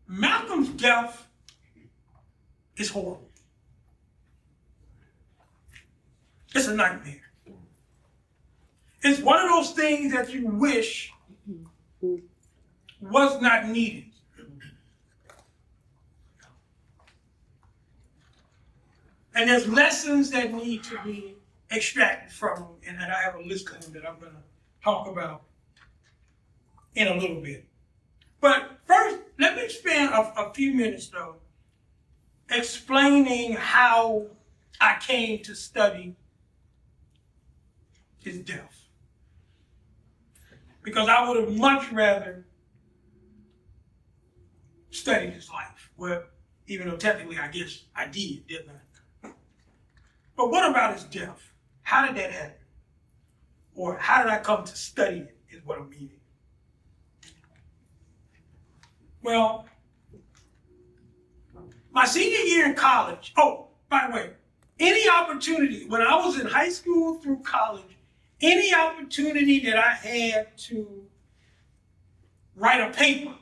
[SPEAKER 2] Malcolm's death is horrible. It's a nightmare. It's one of those things that you wish was not needed. And there's lessons that need to be extracted from them, and I have a list of them that I'm going to talk about in a little bit. But first, let me spend a few minutes, though, explaining how I came to study his death. Because I would have much rather studied his life. Well, even though technically I guess I did, didn't I? But what about his death? How did that happen? Or how did I come to study it, is what I'm meaning. Well, my senior year in college, oh, by the way, any opportunity, when I was in high school through college, any opportunity that I had to write a paper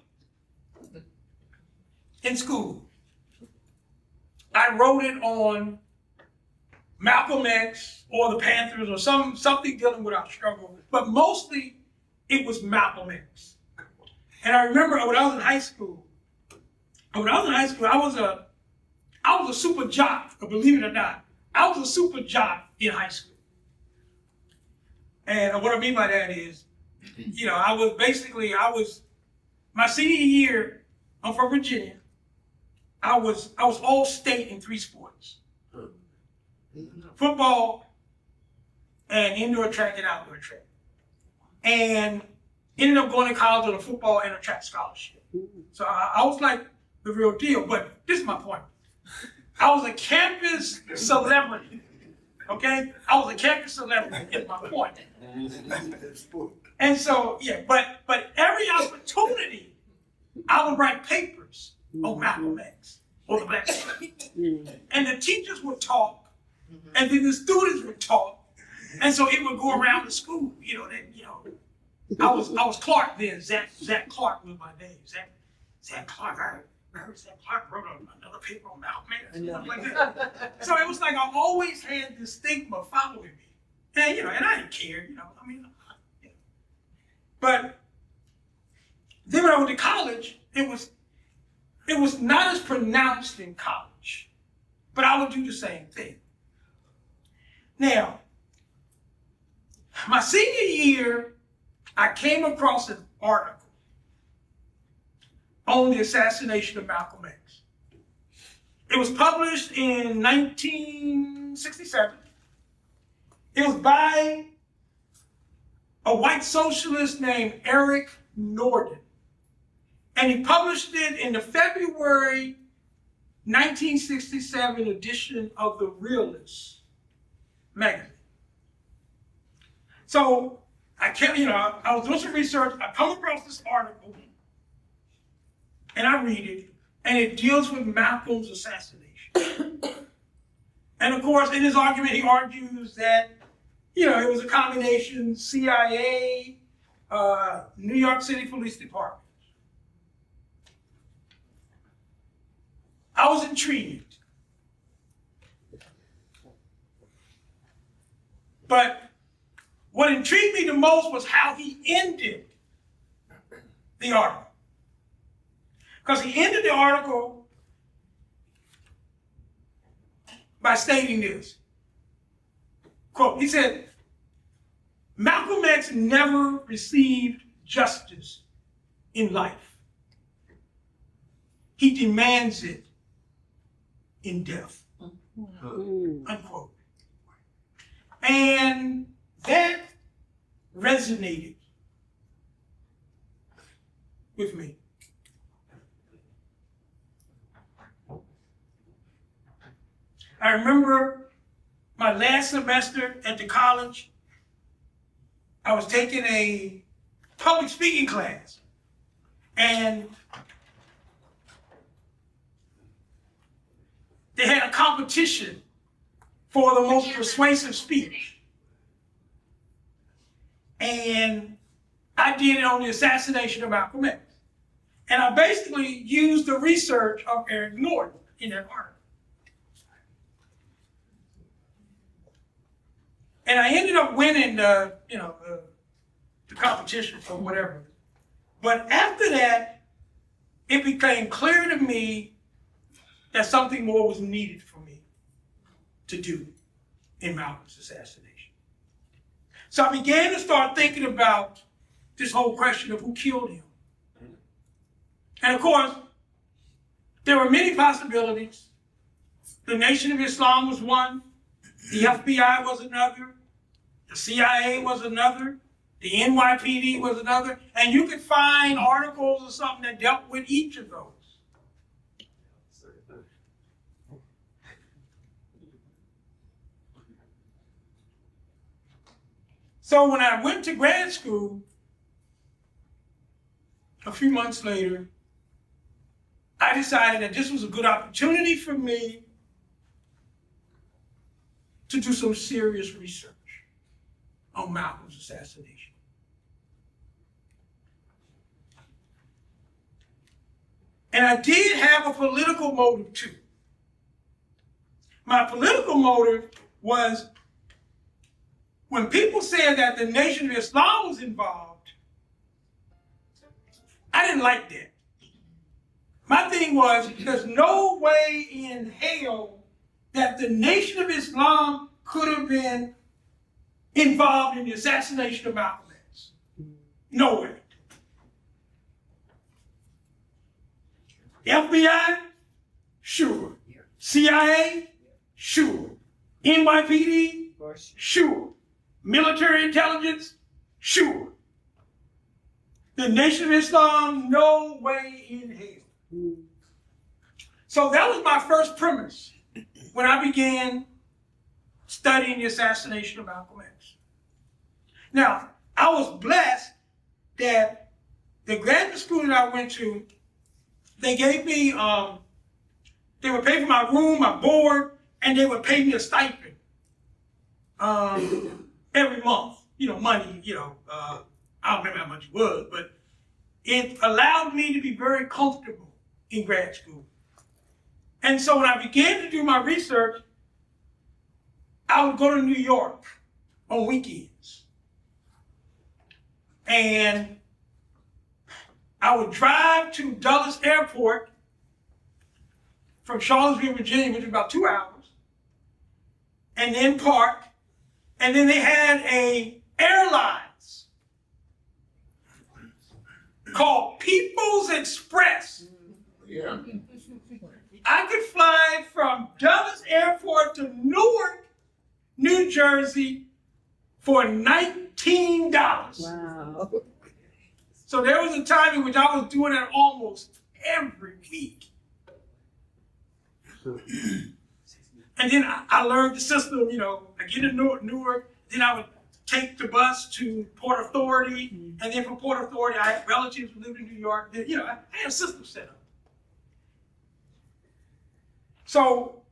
[SPEAKER 2] in school, I wrote it on Malcolm X or the Panthers or something dealing with our struggle, but mostly it was Malcolm X. And I remember when I was in high school, I was a super jock, believe it or not. I was a super jock in high school. And what I mean by that is, my senior year, I'm from Virginia. I was all state in 3 sports. Football and indoor track and outdoor track. And ended up going to college on a football and a track scholarship. So I was like the real deal, but this is my point. I was a campus celebrity, okay? I was a campus celebrity, is my point. And so, yeah, but every opportunity, I would write papers on Malcolm X or the Black Panther. And the teachers would talk, and then the students would talk, and so it would go around the school, I was Clark then. Zak Clark was my name. Zak Clark. I heard Zak Clark wrote another paper on Malcolm X. Stuff like that. So it was like I always had this stigma following me, and I didn't care. But then when I went to college, it was not as pronounced in college, but I would do the same thing. Now, my senior year, I came across an article on the assassination of Malcolm X. It was published in 1967. It was by a white socialist named Eric Norden. And he published it in the February 1967 edition of the Realist magazine. So I was doing some research, I come across this article, and I read it, and it deals with Malcolm's assassination. And of course, in his argument, he argues that, it was a combination CIA, New York City Police Department. I was intrigued. But what intrigued me the most was how he ended the article. Because he ended the article by stating this. Quote, he said, Malcolm X never received justice in life. He demands it in death. Unquote. And that resonated with me. I remember my last semester at the college, I was taking a public speaking class, and they had a competition for the most persuasive speech. And I did it on the assassination of Malcolm X. And I basically used the research of Eric Norden in that article. And I ended up winning the competition or whatever. But after that, it became clear to me that something more was needed for me to do in Malcolm's assassination. So I began to start thinking about this whole question of who killed him. And of course, there were many possibilities. The Nation of Islam was one. The FBI was another. The CIA was another. The NYPD was another. And you could find articles or something that dealt with each of those. So when I went to grad school, a few months later, I decided that this was a good opportunity for me to do some serious research on Malcolm's assassination. And I did have a political motive too. My political motive was when people said that the Nation of Islam was involved, I didn't like that. My thing was, there's no way in hell that the Nation of Islam could have been involved in the assassination of Malcolm X. No way. FBI? Sure. CIA? Sure. NYPD? Sure. Military intelligence? Sure. The Nation of Islam? No way in hell. So that was my first premise when I began studying the assassination of Malcolm X. Now, I was blessed that the graduate school that I went to, they gave me, they would pay for my room, my board, and they would pay me a stipend every month. Money, I don't remember how much it was, but it allowed me to be very comfortable in grad school. And so when I began to do my research, I would go to New York on weekends. And I would drive to Dulles Airport from Charlottesville, Virginia, which is about 2 hours, and then park. And then they had a airlines called People's Express.
[SPEAKER 5] Yeah.
[SPEAKER 2] I could fly from Dulles Airport to Newark, New Jersey for $19.
[SPEAKER 6] Wow.
[SPEAKER 2] So there was a time in which I was doing that almost every week. And then I learned the system, I get to Newark, then I would take the bus to Port Authority, and then from Port Authority, I had relatives who lived in New York. Then, I had a system set up. So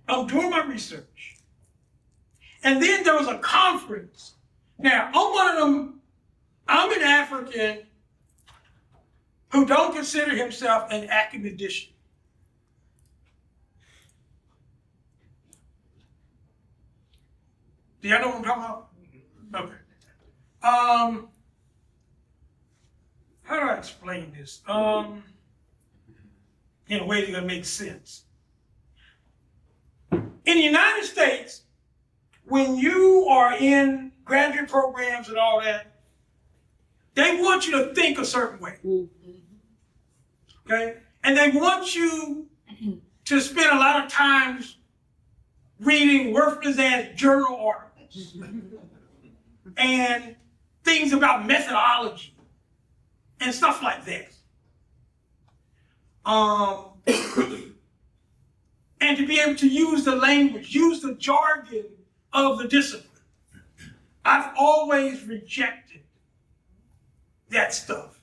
[SPEAKER 2] I'm doing my research. And then there was a conference. Now, I'm one of them, I'm an African who don't consider himself an academician. Do y'all know what I'm talking about? Okay. How do I explain this? In a way that makes sense. In the United States, when you are in graduate programs and all that, they want you to think a certain way. Okay? And they want you to spend a lot of times reading worthless ass journal articles and things about methodology and stuff like that. And to be able to use the language, use the jargon of the discipline. I've always rejected that stuff.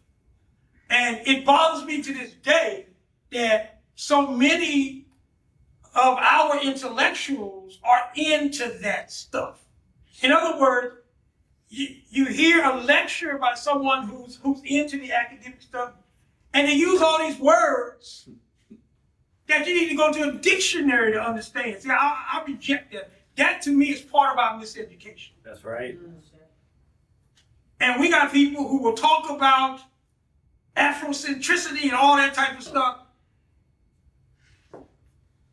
[SPEAKER 2] And it bothers me to this day that so many of our intellectuals are into that stuff. In other words, you hear a lecture by someone who's into the academic stuff, and they use all these words that you need to go to a dictionary to understand. See, I reject that. That to me is part of our miseducation.
[SPEAKER 5] That's right.
[SPEAKER 2] And we got people who will talk about Afrocentricity and all that type of stuff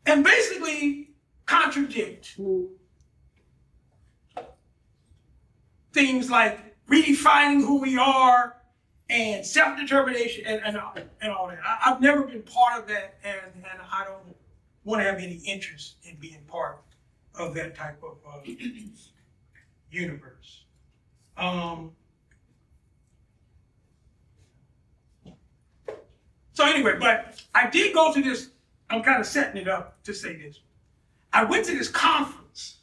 [SPEAKER 2] and basically contradict things like redefining who we are and self-determination and all that. I've never been part of that, and I don't want to have any interest in being part of that type of universe. So anyway, but I did go to this, I'm kind of setting it up to say this. I went to this conference,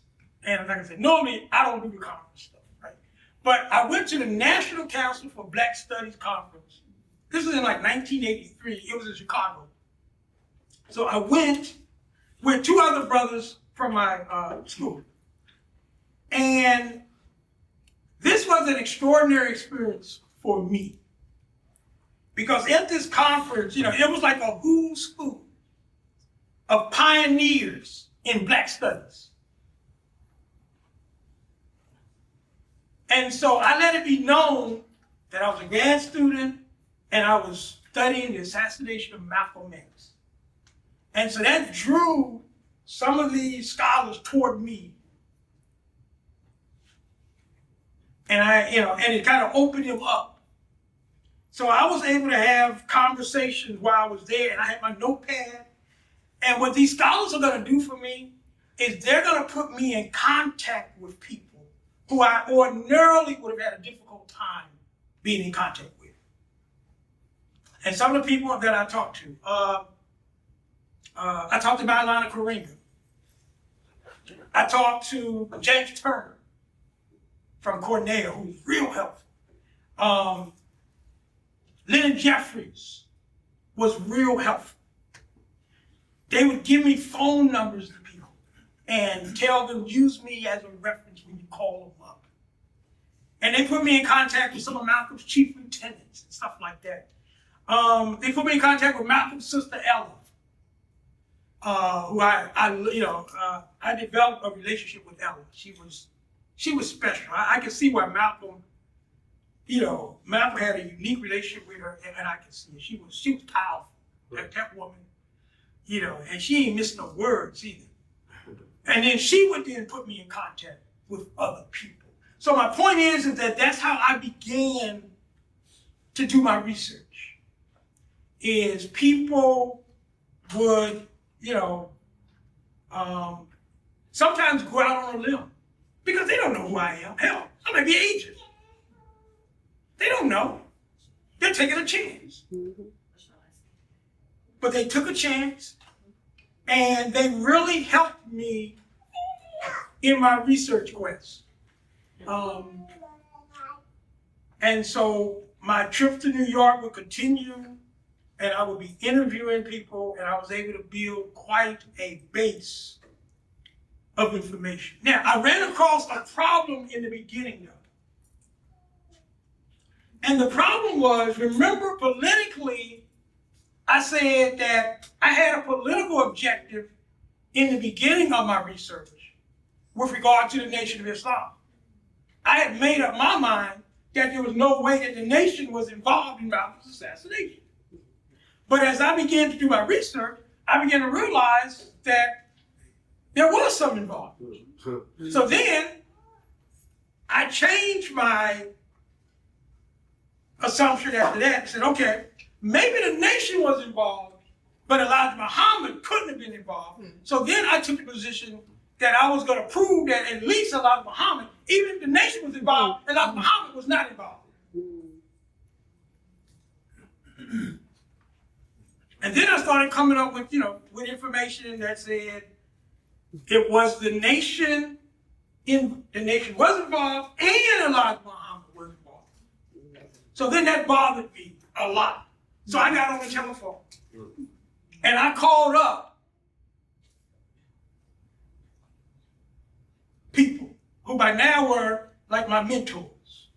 [SPEAKER 2] and like I said, normally I don't do the conference stuff, right? But I went to the National Council for Black Studies Conference. This was in like 1983, it was in Chicago. So I went with two other brothers from my school. And this was an extraordinary experience for me. Because at this conference, you know, it was like a who's who of pioneers in Black studies. And so I let it be known that I was a grad student and I was studying the assassination of Malcolm X. And so that drew some of these scholars toward me. And and it kind of opened them up. So I was able to have conversations while I was there, and I had my notepad. And what these scholars are going to do for me is they're going to put me in contact with people who I ordinarily would have had a difficult time being in contact with. And some of the people that I talked to, I talked to Maulana Karenga. I talked to James Turner from Cornell, who's real helpful. Leonard Jeffries was real helpful. They would give me phone numbers to people and tell them, use me as a reference when you call them up. And they put me in contact with some of Malcolm's chief lieutenants and stuff like that. They put me in contact with Malcolm's sister Ella, who I developed a relationship with Ella. She was special. I could see why Malcolm had a unique relationship with her, and I could see it. She was powerful. That woman, and she ain't missed no words either. And then she would then put me in contact with other people. So my point is that that's how I began to do my research. Is people would, sometimes go out on a limb because they don't know who I am. Hell, I might be an agent. They don't know. They're taking a chance. But they took a chance, and they really helped me in my research quest. And so my trip to New York would continue, and I would be interviewing people, and I was able to build quite a base of information. Now, I ran across a problem in the beginning, though. And the problem was, remember, politically, I said that I had a political objective in the beginning of my research with regard to the Nation of Islam. I had made up my mind that there was no way that the nation was involved in Malcolm's assassination. But as I began to do my research, I began to realize that there was some involvement. So then I changed my assumption after that and said, okay, maybe the nation was involved, but Elijah Muhammad couldn't have been involved. So then I took the position that I was going to prove that at least Elijah Muhammad, even if the nation was involved, Elijah Muhammad was not involved. And then I started coming up with, with information that said it was the nation was involved and Elijah Muhammad was involved. So then that bothered me a lot. So I got on the telephone and I called up people who by now were like my mentors.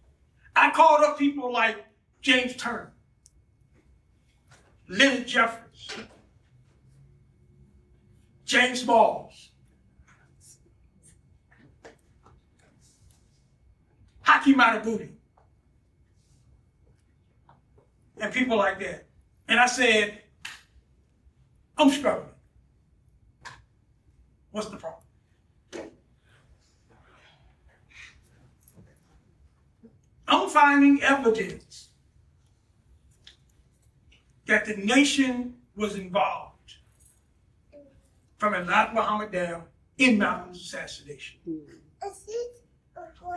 [SPEAKER 2] I called up people like James Turner, Leonard Jeffries, James Smalls, Haki Madhubuti, and people like that. And I said, I'm struggling. What's the problem? I'm finding evidence that the nation was involved from Elijah Muhammad down in Malcolm's assassination.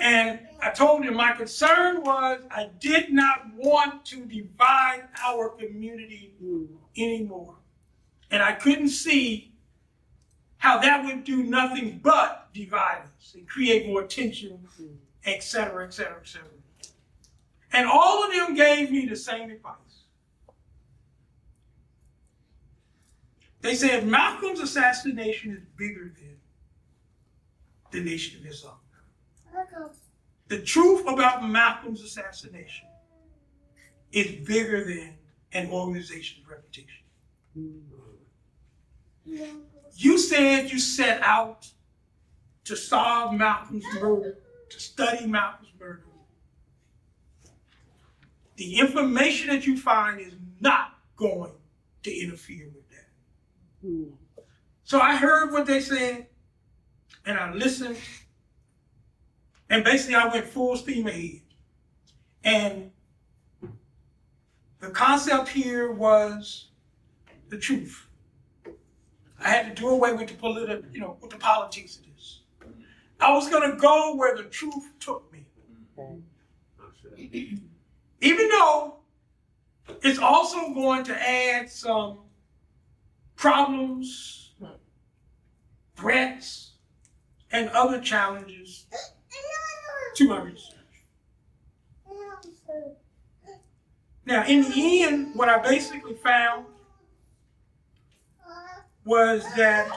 [SPEAKER 2] And I told him my concern was I did not want to divide our community anymore. And I couldn't see how that would do nothing but divide us and create more tension, et cetera, et cetera, et cetera. And all of them gave me the same advice. They said Malcolm's assassination is bigger than the Nation of Islam. The truth about Malcolm's assassination is bigger than an organization's reputation. You said you set out to solve Malcolm's murder, to study Malcolm's murder. The information that you find is not going to interfere with that. So I heard what they said, and I listened, and basically I went full steam ahead. And the concept here was the truth. I had to do away with the with the politics of this. I was going to go where the truth took me. Even though it's also going to add some problems, threats, and other challenges to my research. Now, in the end, what I basically found was that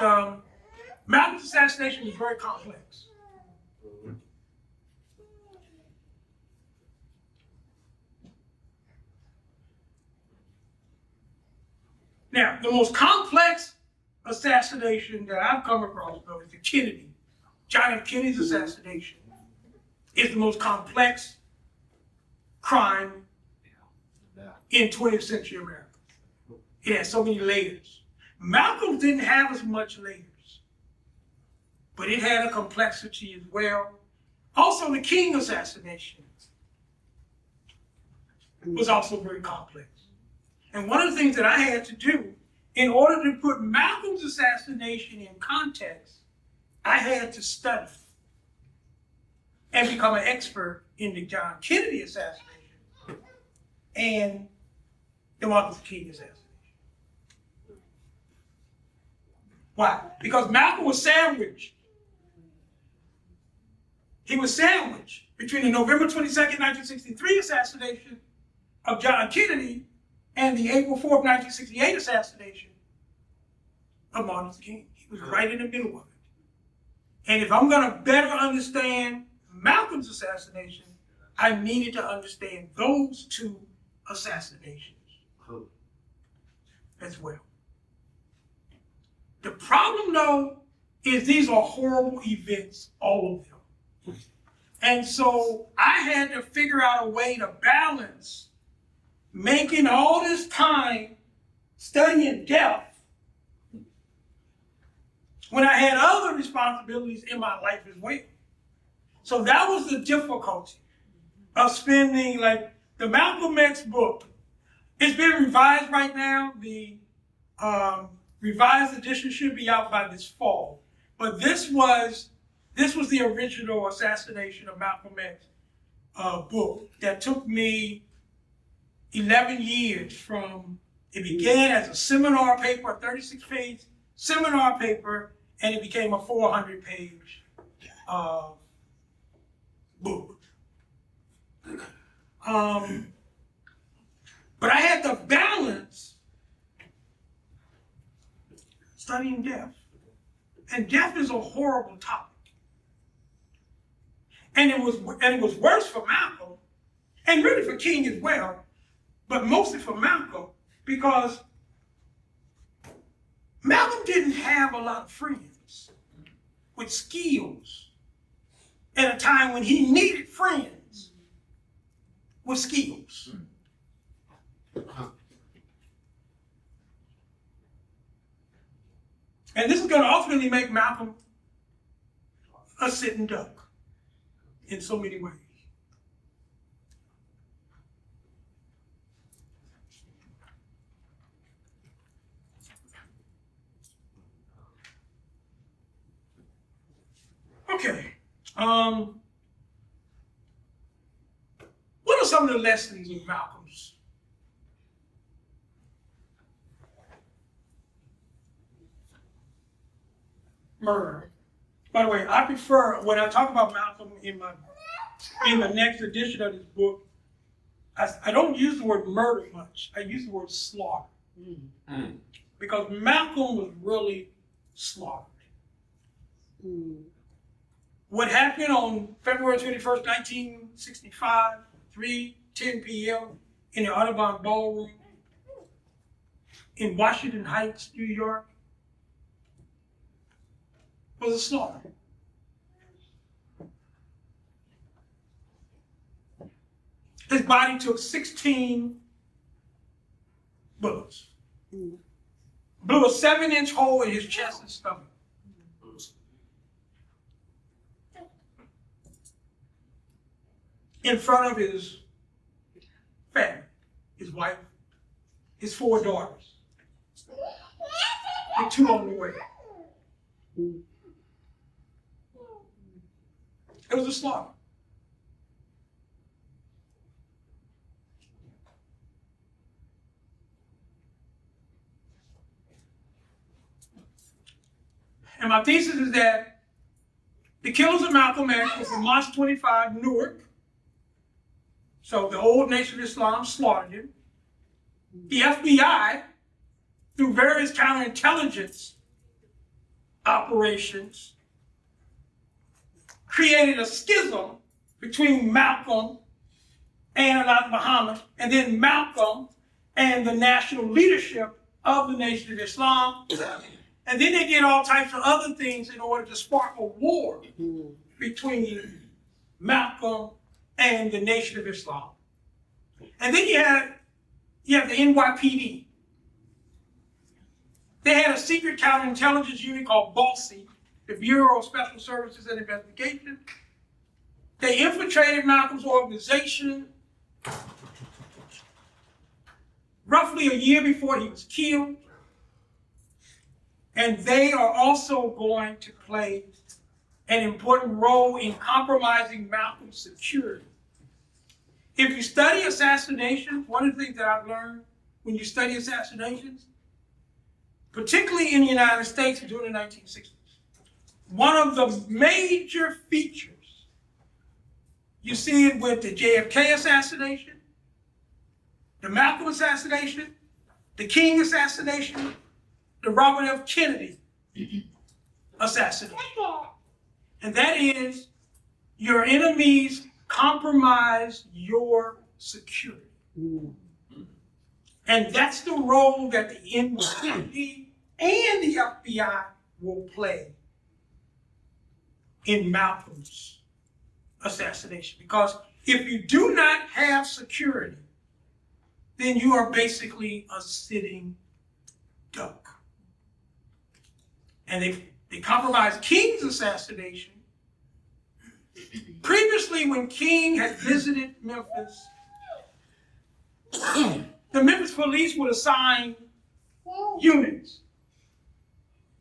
[SPEAKER 2] Malcolm's assassination was very complex. Now, the most complex assassination that I've come across, though, is the John F. Kennedy's assassination is the most complex crime in 20th century America. It has so many layers. Malcolm didn't have as much layers, but it had a complexity as well. Also, the King assassination was also very complex. And one of the things that I had to do in order to put Malcolm's assassination in context, I had to study and become an expert in the John Kennedy assassination and the Martin Luther King assassination. Why? Because Malcolm was sandwiched. He was sandwiched between the November 22nd, 1963 assassination of John Kennedy and the April 4th, 1968 assassination of Martin Luther King. He was right in the middle of it. And if I'm going to better understand Malcolm's assassination, I needed to understand those two assassinations as well. The problem, though, is these are horrible events, all of them. And so I had to figure out a way to balance making all this time studying death when I had other responsibilities in my life as well. So that was the difficulty of spending, like, the Malcolm X book. It's being revised right now. The revised edition should be out by this fall. But this was the original assassination of Malcolm X book that took me 11 years from, it began as a seminar paper, a 36-page seminar paper, and it became a 400-page book. But I had to balance studying death. And death is a horrible topic. And it was worse for Malcolm, and really for King as well, but mostly for Malcolm, because Malcolm didn't have a lot of friends with skills at a time when he needed friends with skills. And this is going to ultimately make Malcolm a sitting duck in so many ways. What are some of the lessons of Malcolm's murder? By the way, I prefer, when I talk about Malcolm in the next edition of this book, I don't use the word murder much. I use the word slaughter. Because Malcolm was really slaughtered. What happened on February 21st, 1965, 3:10 p.m. in the Audubon Ballroom in Washington Heights, New York, was a slaughter. His body took 16 bullets. Blew a 7-inch hole in his chest and stomach. In front of his family, his wife, his 4 daughters, and 2 on the way. It was a slaughter. And my thesis is that the killers of Malcolm X were from Mosque 25, Newark. So the old Nation of Islam slaughtered him. The FBI, through various counterintelligence operations, created a schism between Malcolm and Elijah Muhammad, and then Malcolm and the national leadership of the Nation of Islam. And then they did all types of other things in order to spark a war between Malcolm and the Nation of Islam. And then you have the NYPD. They had a secret counterintelligence unit called BOSI, the Bureau of Special Services and Investigation. They infiltrated Malcolm's organization roughly a year before he was killed. And they are also going to play an important role in compromising Malcolm's security. If you study assassinations, one of the things that I've learned when you study assassinations, particularly in the United States during the 1960s, one of the major features, you see it with the JFK assassination, the Malcolm assassination, the King assassination, the Robert F. Kennedy assassination. And that is, your enemies compromise your security. And that's the role that the NYPD and the FBI will play in Malcolm's assassination. Because if you do not have security, then you are basically a sitting duck. And they compromised King's assassination. Previously, when King had visited Memphis, the Memphis police would assign units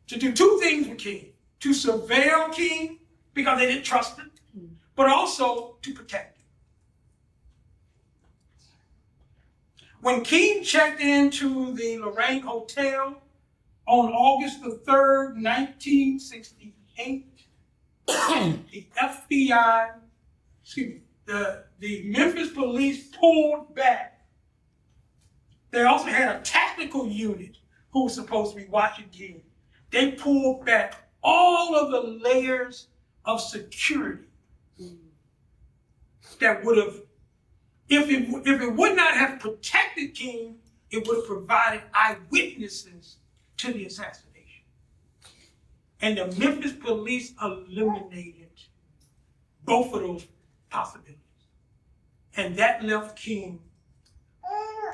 [SPEAKER 2] to do 2 things with King: to surveil King because they didn't trust him, but also to protect him. When King checked into the Lorraine Hotel on August the 3rd, 1968, the FBI, the Memphis police pulled back. They also had a tactical unit who was supposed to be watching King. They pulled back all of the layers of security that would have, if it would not have protected King, it would have provided eyewitnesses to the assassination. And the Memphis police eliminated both of those possibilities. And that left King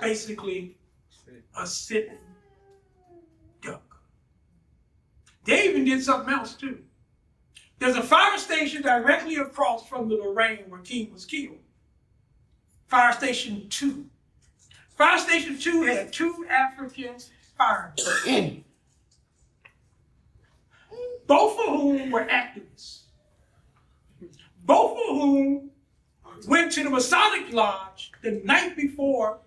[SPEAKER 2] basically a sitting duck. They even did something else too. There's a fire station directly across from the Lorraine where King was killed. Fire Station 2. Fire Station 2 had 2 African firemen, both of whom were activists. both of whom went to the Masonic Lodge the night before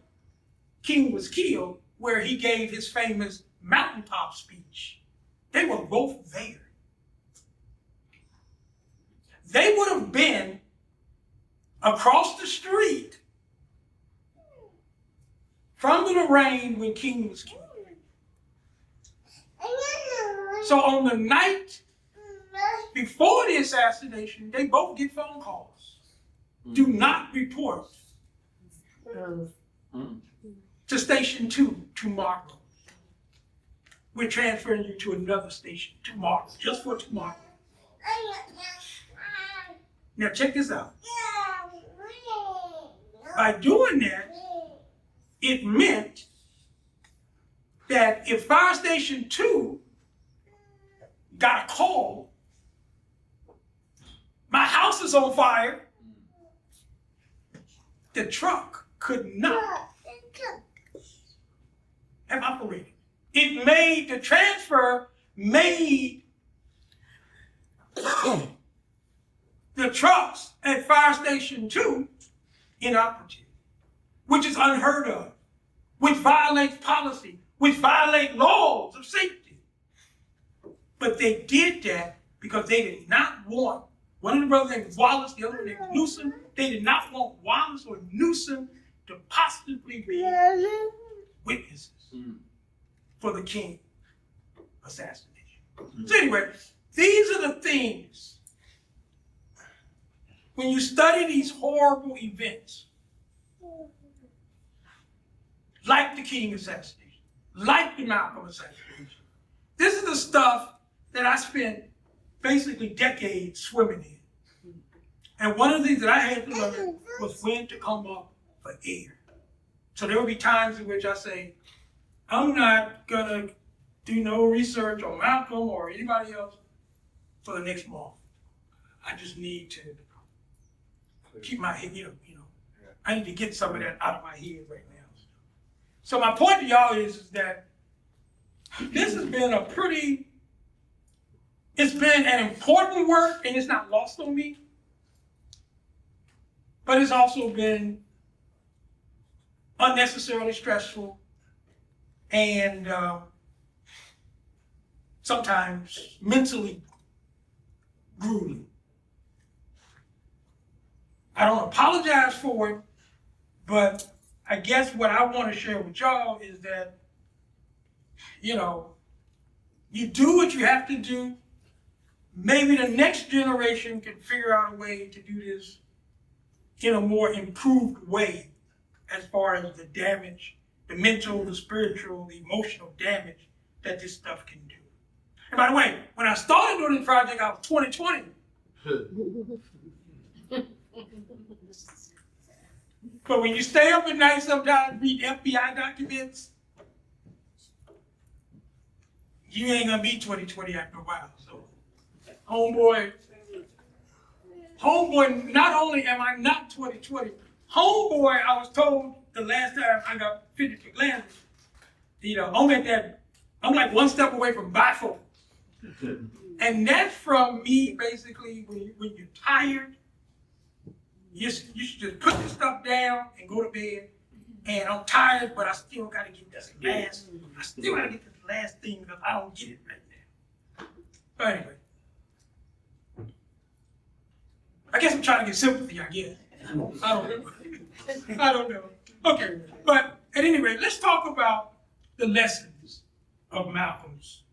[SPEAKER 2] King was killed, where he gave his famous mountaintop speech. They were both there. They would have been across the street from the Lorraine when King was killed. So on the night before the assassination, they both get phone calls. Do not report to Station 2 tomorrow. We're transferring you to another station tomorrow, just for tomorrow. Now check this out. By doing that, it meant that if Fire Station 2 got a call, my house is on fire, the truck could not have operated. It made the transfer, made the trucks at Fire Station 2 inoperative, which is unheard of, which violates policy, which violates laws of safety. But they did that because they did not want, one of the brothers named Wallace, the other one named Newsom, they did not want Wallace or Newsom to possibly be witnesses for the King assassination. So anyway, these are the things, when you study these horrible events, like the King assassination, like the Malcolm assassination, this is the stuff that I spent basically decades swimming in. And one of the things that I had to learn was when to come up for air. So there will be times in which I say, I'm not gonna do no research on Malcolm or anybody else for the next month. I just need to keep my head, I need to get some of that out of my head right now. So my point to y'all is that this has been it's been an important work, and it's not lost on me, but it's also been unnecessarily stressful and sometimes mentally grueling. I don't apologize for it, but I guess what I want to share with y'all is that, you do what you have to do. Maybe the next generation can figure out a way to do this in a more improved way as far as the damage, the mental, the spiritual, the emotional damage that this stuff can do. And by the way, when I started doing this project, I was 2020. But when you stay up at night sometimes, read FBI documents, you ain't gonna be 2020 after a while. So, homeboy, not only am I not 2020, homeboy, I was told the last time I got fitted for glasses, I'm like one step away from bifocal. And that's from me basically, when you're tired, you should just put this stuff down and go to bed. And I'm tired, but I still gotta get this last thing because I don't get it right now. But anyway, I guess I'm trying to get sympathy, I guess. I don't know. Okay, but at any rate, let's talk about the lessons of Malcolm's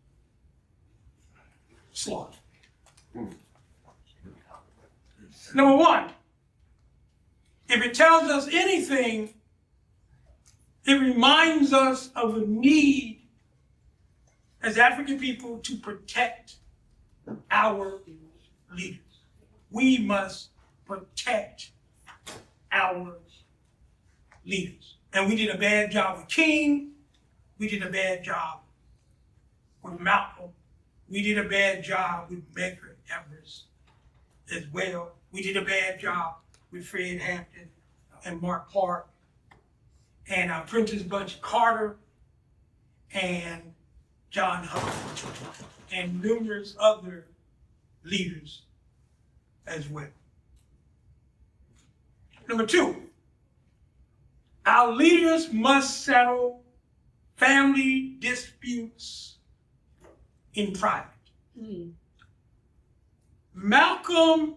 [SPEAKER 2] slaughter. Number one, if it tells us anything, it reminds us of the need as African people to protect our leaders. We must protect our leaders. And we did a bad job with King. We did a bad job with Malcolm. We did a bad job with Medgar Evers as well. We did a bad job with Fred Hampton and Mark Clark and Prentice Bunch Carter and John Hunt and numerous other leaders as well. Number two, our leaders must settle family disputes in private. Malcolm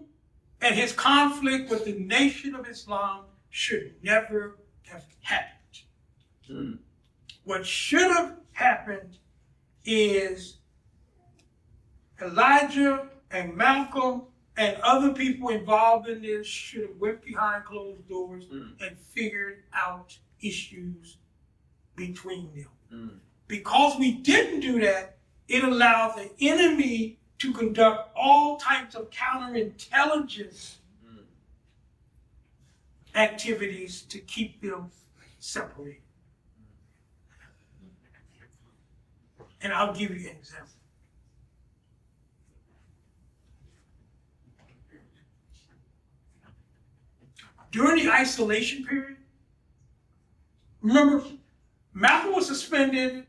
[SPEAKER 2] and his conflict with the Nation of Islam should never have happened. What should have happened is Elijah and Malcolm and other people involved in this should have went behind closed doors and figured out issues between them. Because we didn't do that, it allowed the enemy to conduct all types of counterintelligence activities to keep them separated. And I'll give you an example. During the isolation period, remember, Malcolm was suspended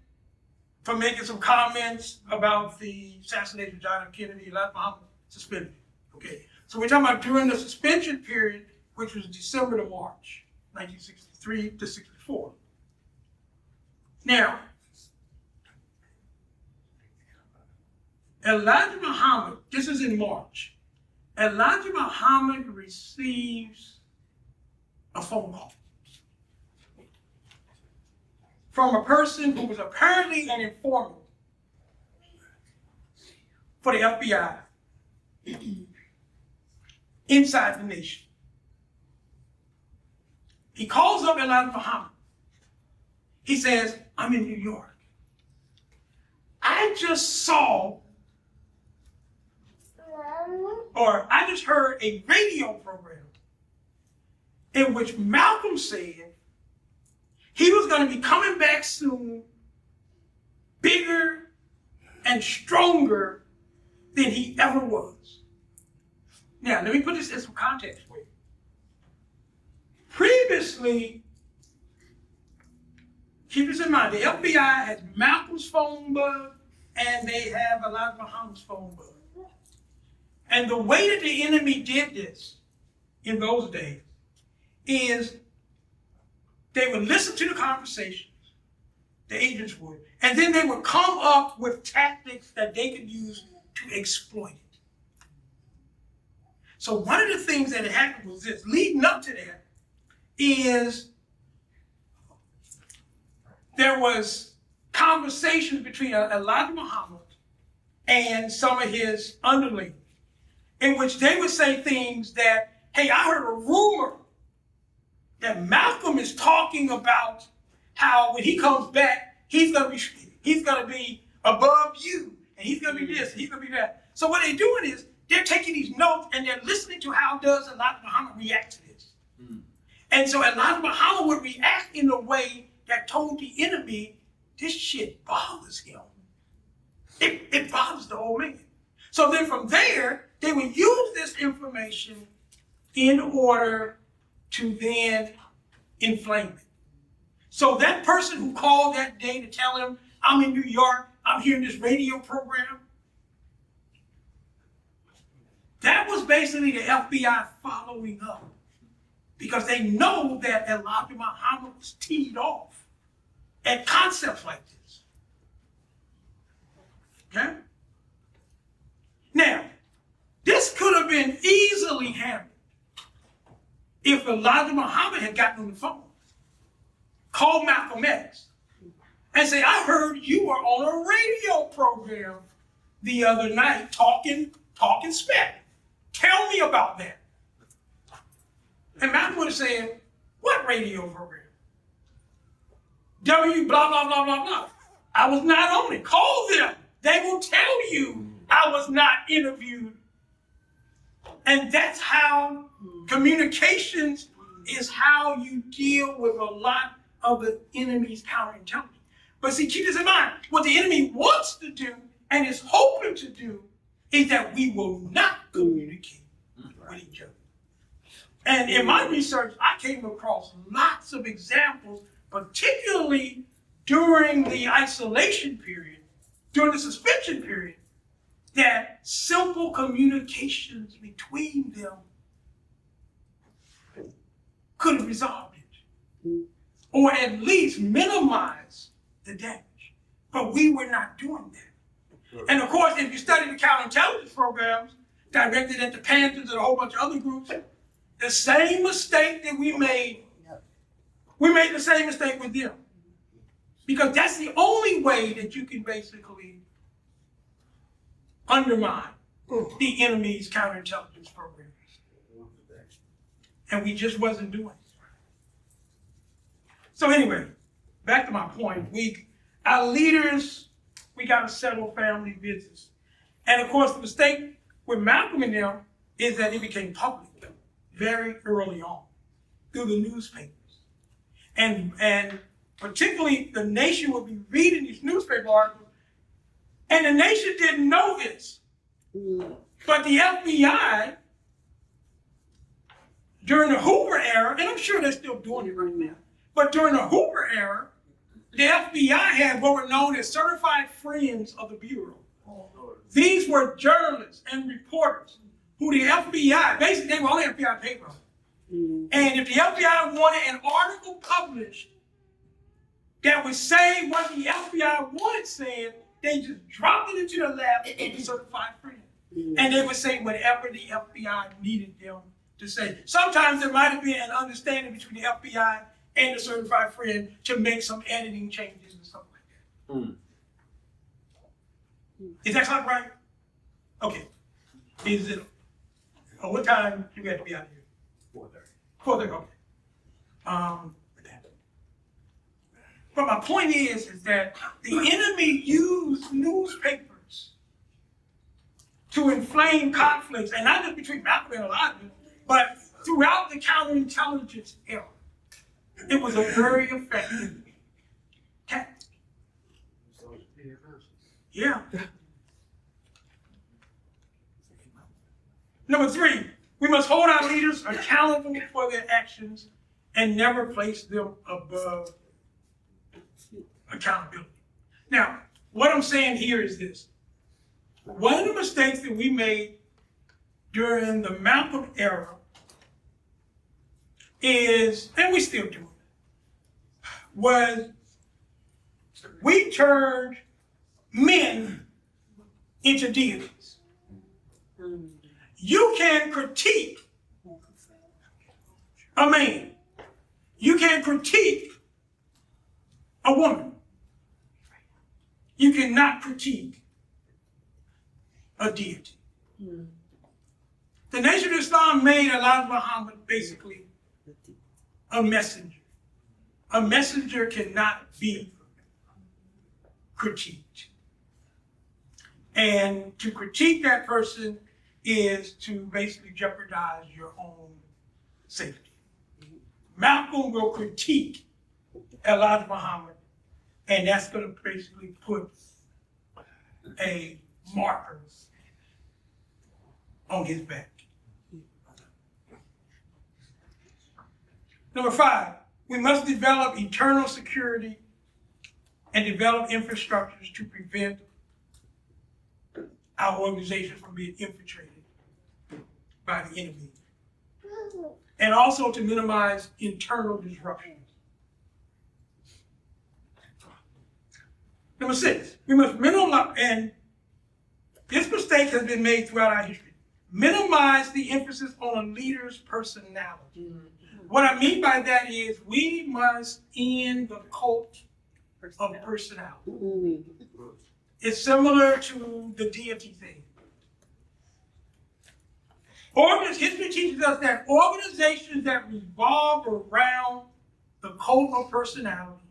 [SPEAKER 2] for making some comments about the assassination of John F. Kennedy. Elijah Muhammad suspended. Okay, so we're talking about during the suspension period, which was December to March, 1963 to 64. Now, Elijah Muhammad, this is in March, Elijah Muhammad receives a phone call from a person who was apparently an informant for the FBI inside the nation. He calls up Elijah Muhammad. He says, I'm in New York. I just saw, or I just heard a radio program in which Malcolm said he was going to be coming back soon, bigger and stronger than he ever was. Now, let me put this in some context for you. Previously, keep this in mind, the FBI has Malcolm's phone bug and they have Elijah Muhammad's phone bug. And the way that the enemy did this in those days is they would listen to the conversations, the agents would, and then they would come up with tactics that they could use to exploit it. So one of the things that had happened was this, leading up to that, is there was conversations between Elijah Muhammad and some of his underlings in which they would say things that, hey, I heard a rumor that Malcolm is talking about how when he comes back, he's gonna be above you, and he's gonna be this, and he's gonna be that. So what they're doing is they're taking these notes and they're listening to how does Elijah Muhammad react to this. And so Elijah Muhammad would react in a way that told the enemy, this shit bothers him. It bothers the old man. So then from there, they would use this information in order to then inflame it. So that person who called that day to tell him, I'm in New York, I'm hearing this radio program, that was basically the FBI following up because they know that Elijah Muhammad was teed off at concepts like this. Okay? Now, this could have been easily handled if Elijah Muhammad had gotten on the phone, called Malcolm X, and say, I heard you were on a radio program the other night talking spec. Tell me about that. And Malcolm would have said, what radio program? W blah, blah, blah, blah, blah. I was not on it. Call them. They will tell you I was not interviewed. And that's how communications is how you deal with a lot of the enemy's counterintelligence. But see, keep this in mind. What the enemy wants to do and is hoping to do is that we will not communicate with each other. And in my research, I came across lots of examples, particularly during the isolation period, during the suspension period, that simple communications between them could have resolved it, or at least minimized the damage. But we were not doing that. And of course, if you study the counterintelligence programs directed at the Panthers and a whole bunch of other groups, the same mistake that we made the same mistake with them. Because that's the only way that you can basically undermine the enemy's counterintelligence programs. And we just wasn't doing it. So anyway, back to my point. Our leaders, we got to settle family business. And of course, the mistake with Malcolm and them is that it became public very early on through the newspapers. And particularly the nation would be reading these newspaper articles, and the nation didn't know this. But the FBI, during the Hoover era, and I'm sure they're still doing it right now, but during the Hoover era, the FBI had what were known as certified friends of the Bureau. These were journalists and reporters who the FBI, basically they were on the FBI payroll. And if the FBI wanted an article published that would say what the FBI wanted said, they just dropped it into the lap of the certified friend. And they would say whatever the FBI needed them to say. Sometimes there might have been an understanding between the FBI and the certified friend to make some editing changes and stuff like that. Is that sound right? Okay. Is it? What time you got to be out here? 4:30. 4:30. Okay. But my point is that the enemy used newspapers to inflame conflicts, and not just between Malcolm and Elijah, but throughout the counterintelligence era. It was a very effective tactic. Yeah. Number 3, we must hold our leaders accountable for their actions and never place them above accountability. Now, what I'm saying here is this. One of the mistakes that we made during the Malcolm era is, and we still do it, was we turned men into deities. You can critique a man. You can critique a woman. You cannot critique a deity. The Nation of Islam made Elijah Muhammad basically a messenger. A messenger cannot be critiqued. And to critique that person is to basically jeopardize your own safety. Malcolm will critique Elijah Muhammad, and that's going to basically put a marker on his back. Number 5, we must develop internal security and develop infrastructures to prevent our organization from being infiltrated by the enemy. And also to minimize internal disruptions. Number 6, we must minimize, and this mistake has been made throughout our history, minimize the emphasis on a leader's personality. What I mean by that is we must end the cult of personality. It's similar to the deity thing. History teaches us that organizations that revolve around the cult of personality,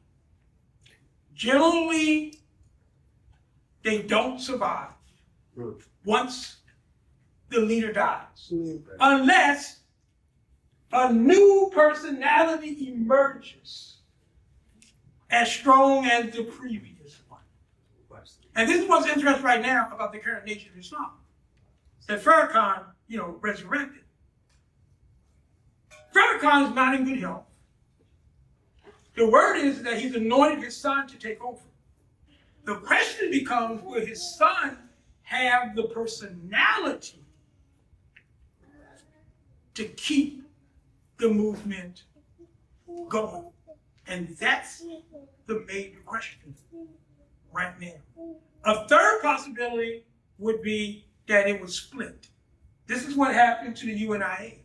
[SPEAKER 2] generally, they don't survive once the leader dies, unless a new personality emerges as strong as the previous one. And this is what's interesting right now about the current Nation of Islam. That Farrakhan, resurrected. Farrakhan is not in good health. The word is that he's anointed his son to take over. The question becomes, will his son have the personality to keep the movement going? And that's the major question right now. A third possibility would be that it was split. This is what happened to the UNIA.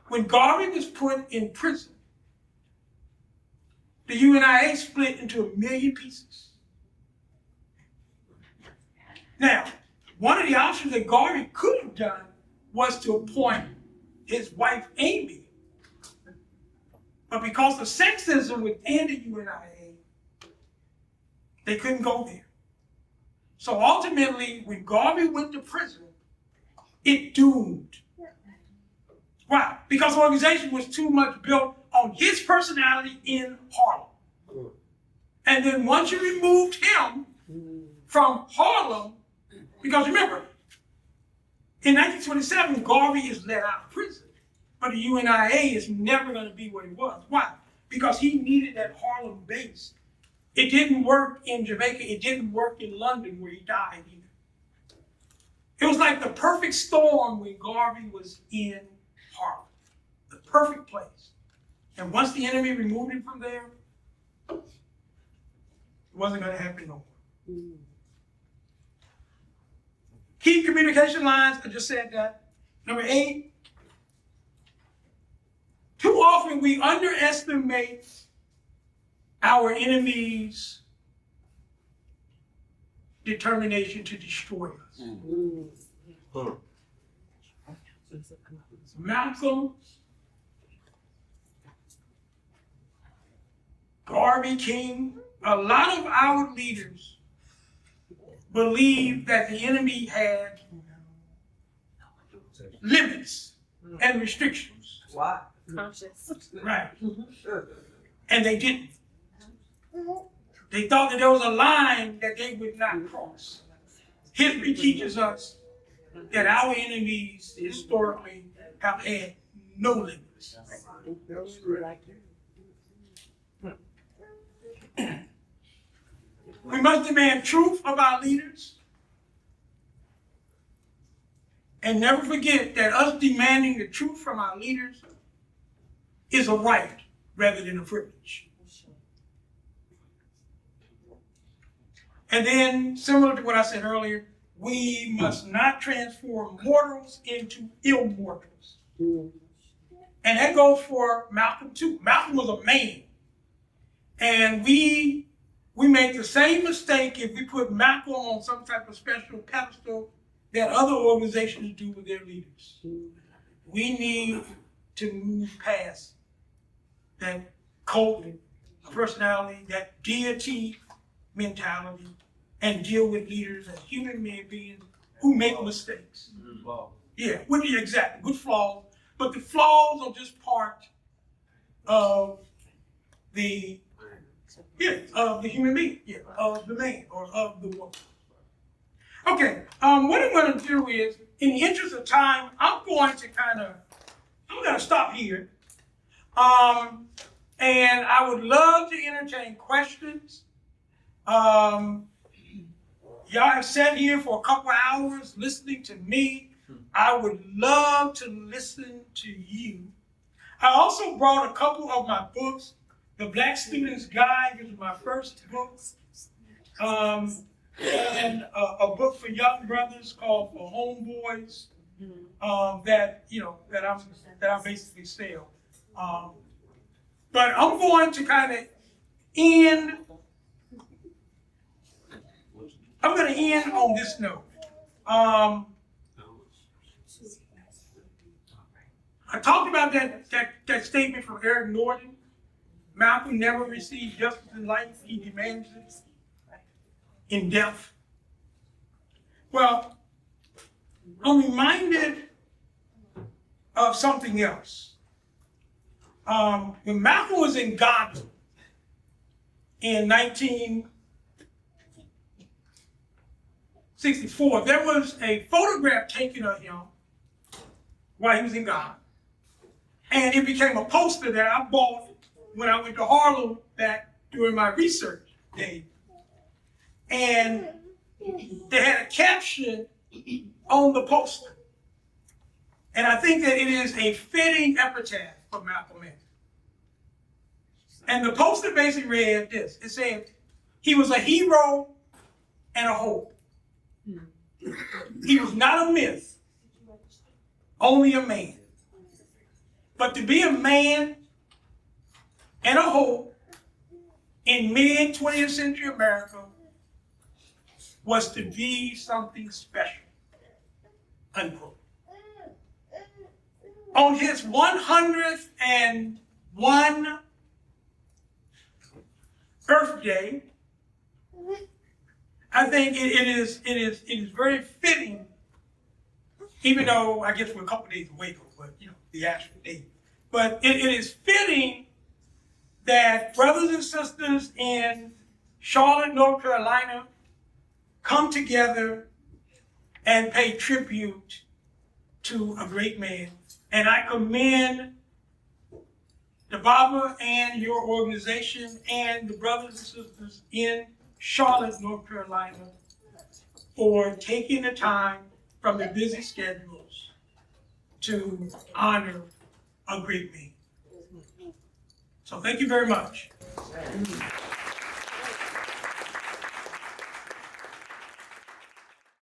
[SPEAKER 2] When Garvey was put in prison, the UNIA split into 1 million pieces. Now, one of the options that Garvey could have done was to appoint his wife Amy. But because of sexism within the UNIA, they couldn't go there. So ultimately, when Garvey went to prison, it doomed. Why? Because the organization was too much built on his personality in Harlem. And then once you removed him from Harlem, because remember, in 1927, Garvey is let out of prison, but the UNIA is never going to be what it was. Why? Because he needed that Harlem base. It didn't work in Jamaica. It didn't work in London where he died either. It was like the perfect storm when Garvey was in Harlem. The perfect place. And once the enemy removed him from there, it wasn't going to happen no more. Keep communication lines, I just said that. Number 8, too often we underestimate our enemies' determination to destroy us. Malcolm, Garvey, King, a lot of our leaders believed that the enemy had limits and restrictions.
[SPEAKER 3] Why?
[SPEAKER 2] Right. And they didn't. They thought that there was a line that they would not cross. History teaches us that our enemies historically have had no limits. We must demand truth of our leaders and never forget that us demanding the truth from our leaders is a right rather than a privilege. And then, similar to what I said earlier, we must not transform mortals into immortals. And that goes for Malcolm too. Malcolm was a man. And we make the same mistake if we put Malcolm on some type of special pedestal that other organizations do with their leaders. We need to move past that cult personality, that deity mentality, and deal with leaders as human beings who make mistakes. Yeah, with flaws. But the flaws are just part of the human being, of the man or of the woman. Okay, what I'm going to do is, in the interest of time, I'm going to stop here. And I would love to entertain questions. Y'all have sat here for a couple hours listening to me. I would love to listen to you. I also brought a couple of my books. The Black Student's Guide, which is my first book, and a book for young brothers called For Homeboys, that I basically sell. But I'm going to kind of end. I'm going to end on this note. I talked about that statement from Eric Norton. Malcolm never received justice in life, he demands it in death. Well, I'm reminded of something else. When Malcolm was in Ghana in 1964, there was a photograph taken of him while he was in Ghana. And it became a poster that I bought when I went to Harlem back during my research day. And they had a caption on the poster. And I think that it is a fitting epitaph for Malcolm X. And the poster basically read this. It said, he was a hero and a hope. He was not a myth, only a man. But to be a man and a hope in mid-20th century America was to be something special, unquote. On his 101 birthday, I think it is very fitting, even though I guess we're a couple days away from, but the actual date. But it is fitting that brothers and sisters in Charlotte, North Carolina, come together and pay tribute to a great man. And I commend the Baba and your organization and the brothers and sisters in Charlotte, North Carolina, for taking the time from their busy schedules to honor a great man. So thank you very much.